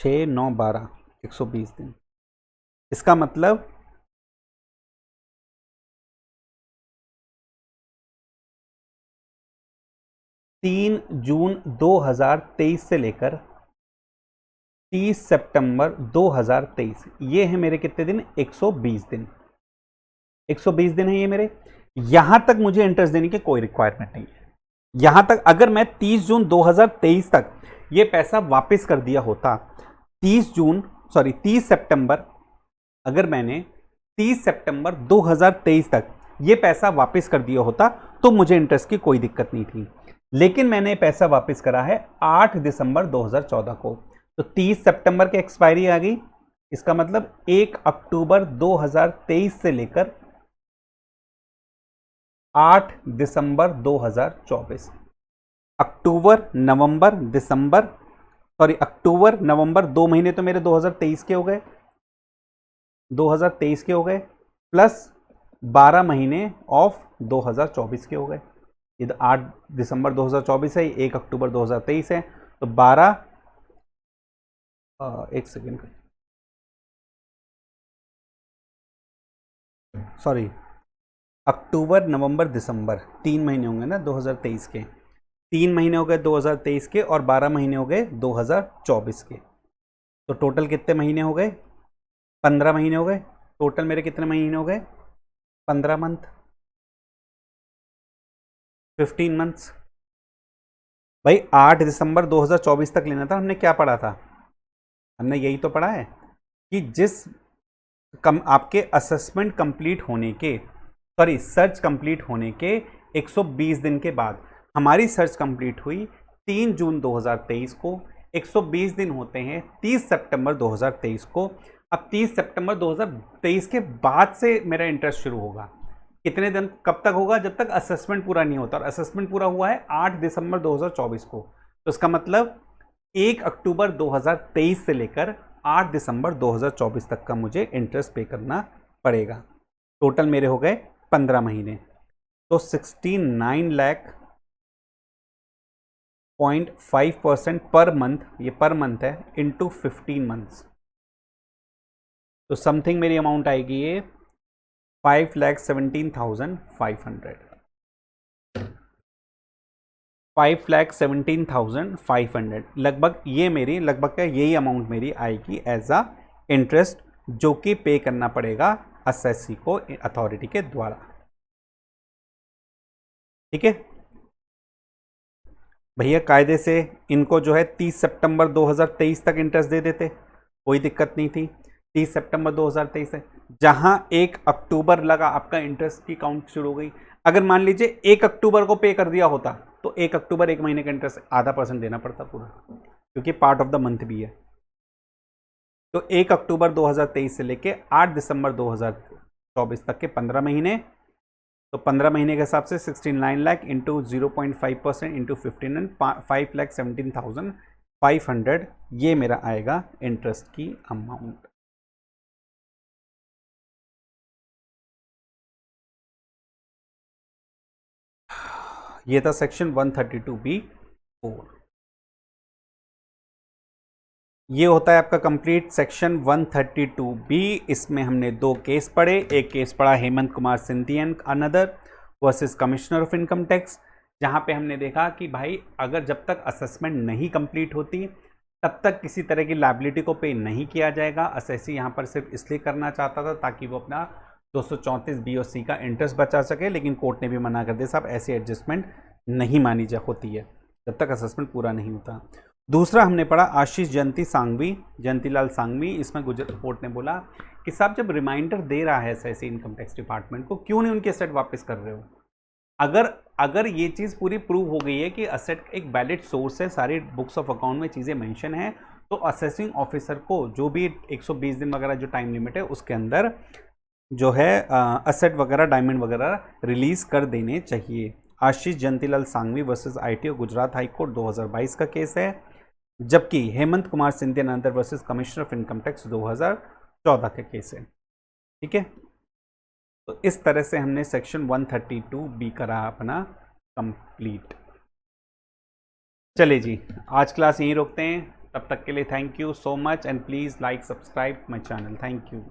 A: 6, 9, 12, 120 दिन। इसका मतलब 3 जून 2023 से लेकर 30 सितंबर 2023, ये है मेरे कितने दिन? 120 दिन। 120 दिन है ये मेरे। यहां तक मुझे इंटरेस्ट देने की कोई रिक्वायरमेंट नहीं है। यहां तक अगर मैं 30 जून 2023 तक ये पैसा वापस कर दिया होता, 30 सितंबर, अगर मैंने 30 सितंबर 2023 तक ये पैसा वापस कर दिया होता तो मुझे इंटरेस्ट की कोई दिक्कत नहीं थी। लेकिन मैंने पैसा वापस करा है 8 दिसंबर 2014 को, तो 30 सितंबर की एक्सपायरी आ गई। इसका मतलब 1 अक्टूबर 2023 से लेकर 8 दिसंबर 2024, अक्टूबर नवंबर दिसंबर, सॉरी अक्टूबर नवंबर, 2 महीने तो मेरे 2023 के हो गए, 2023 के हो गए, प्लस 12 महीने ऑफ 2024 के हो गए। ये 8 दिसंबर 2024 है, 1 अक्टूबर 2023 है, तो 12, एक सेकेंड, सॉरी, अक्टूबर नवंबर दिसंबर 3 महीने होंगे ना 2023 के, 3 महीने हो गए 2023 के और 12 महीने हो गए 2024 के। तो टोटल कितने महीने हो गए? 15 महीने हो गए। टोटल मेरे कितने महीने हो गए? 15 मंथ, 15 मंथ्स। भाई 8 दिसंबर 2024 तक लेना था। हमने क्या पढ़ा था? हमने यही तो पढ़ा है कि जिस आपके असेसमेंट कंप्लीट होने के, सॉरी सर्च कंप्लीट होने के 120 दिन के बाद, हमारी सर्च कंप्लीट हुई 3 जून 2023 को, 120 दिन होते हैं 30 सितंबर 2023 को। अब 30 सितंबर 2023 के बाद से मेरा इंटरेस्ट शुरू होगा। कितने दिन, कब तक होगा? जब तक असेसमेंट पूरा नहीं होता, और असेसमेंट पूरा हुआ है 8 दिसंबर 2024 को। तो इसका मतलब 1 अक्टूबर 2023 से लेकर 8 दिसंबर 2024 तक का मुझे इंटरेस्ट पे करना पड़ेगा। टोटल मेरे हो गए 15 महीने, तो 69 लाख 0.5% पर मंथ, ये पर मंथ है, इंटू 15 मंथ्स, तो समथिंग मेरी अमाउंट आएगी ये 5,17,500, 5,17,500 लगभग। ये मेरी लगभग क्या, यही अमाउंट मेरी आएगी एज अ इंटरेस्ट, जो कि पे करना पड़ेगा एसएससी को अथॉरिटी के द्वारा। ठीक है भैया, कायदे से इनको जो है 30 सितंबर 2023 तक इंटरेस्ट दे देते, कोई दिक्कत नहीं थी। 30 सितंबर 2023 है, जहां 1 अक्टूबर लगा आपका इंटरेस्ट की काउंट शुरू हो गई। अगर मान लीजिए 1 अक्टूबर को पे कर दिया होता तो 1 अक्टूबर 1 महीने का इंटरेस्ट आधा % देना पड़ता पूरा, क्योंकि पार्ट ऑफ द मंथ भी है। तो 1 अक्टूबर 2023 से लेके 8 दिसंबर 2024 तक के 15 महीने, तो 15 महीने के हिसाब से 69 लाख इंटू 0.5% इंटू 15, 5,17,500 ये मेरा आएगा इंटरेस्ट की अमाउंट। ये था सेक्शन 132B(4). ये होता है आपका कंप्लीट सेक्शन 132B। इसमें हमने 2 केस पढ़े। एक केस पढ़ा Hemant Kumar Sindhi and another versus commissioner of income tax, जहां पे हमने देखा कि भाई अगर जब तक असेसमेंट नहीं कंप्लीट होती तब तक किसी तरह की लायबिलिटी को पे नहीं किया जाएगा। असेसी यहाँ पर सिर्फ इसलिए करना चाहता था ताकि वो अपना 234(B)और(C) का इंटरेस्ट बचा सके, लेकिन कोर्ट ने भी मना कर दिया साहब ऐसी एडजस्टमेंट नहीं मानी जा होती है जब तक असेसमेंट पूरा नहीं होता। दूसरा हमने पढ़ा आशीष जयंतीलाल सांघवी। इसमें गुजरात कोर्ट ने बोला कि साहब जब रिमाइंडर दे रहा है एसआईसी इनकम टैक्स डिपार्टमेंट को, क्यों नहीं उनके असेट वापस कर रहे हो। अगर ये चीज़ पूरी प्रूव हो गई है कि असेट एक वैलिड सोर्स है, सारी बुक्स ऑफ अकाउंट में चीज़ें मेंशन है, तो असेसिंग ऑफिसर को जो भी 120 दिन वगैरह जो टाइम लिमिट है उसके अंदर जो है असेट वगैरह डायमंड वगैरह रिलीज कर देने चाहिए। Ashish Jayantilal Sanghvi versus ITO Gujarat high court 2022 का केस है, जबकि Hemant Kumar Sindhi and other versus commissioner of income tax 2014 का केस है। ठीक है, तो इस तरह से हमने सेक्शन 132B करा अपना कंप्लीट। चलिए जी, आज क्लास यहीं रोकते हैं। तब तक के लिए thank you so much and please like subscribe my channel. Thank you.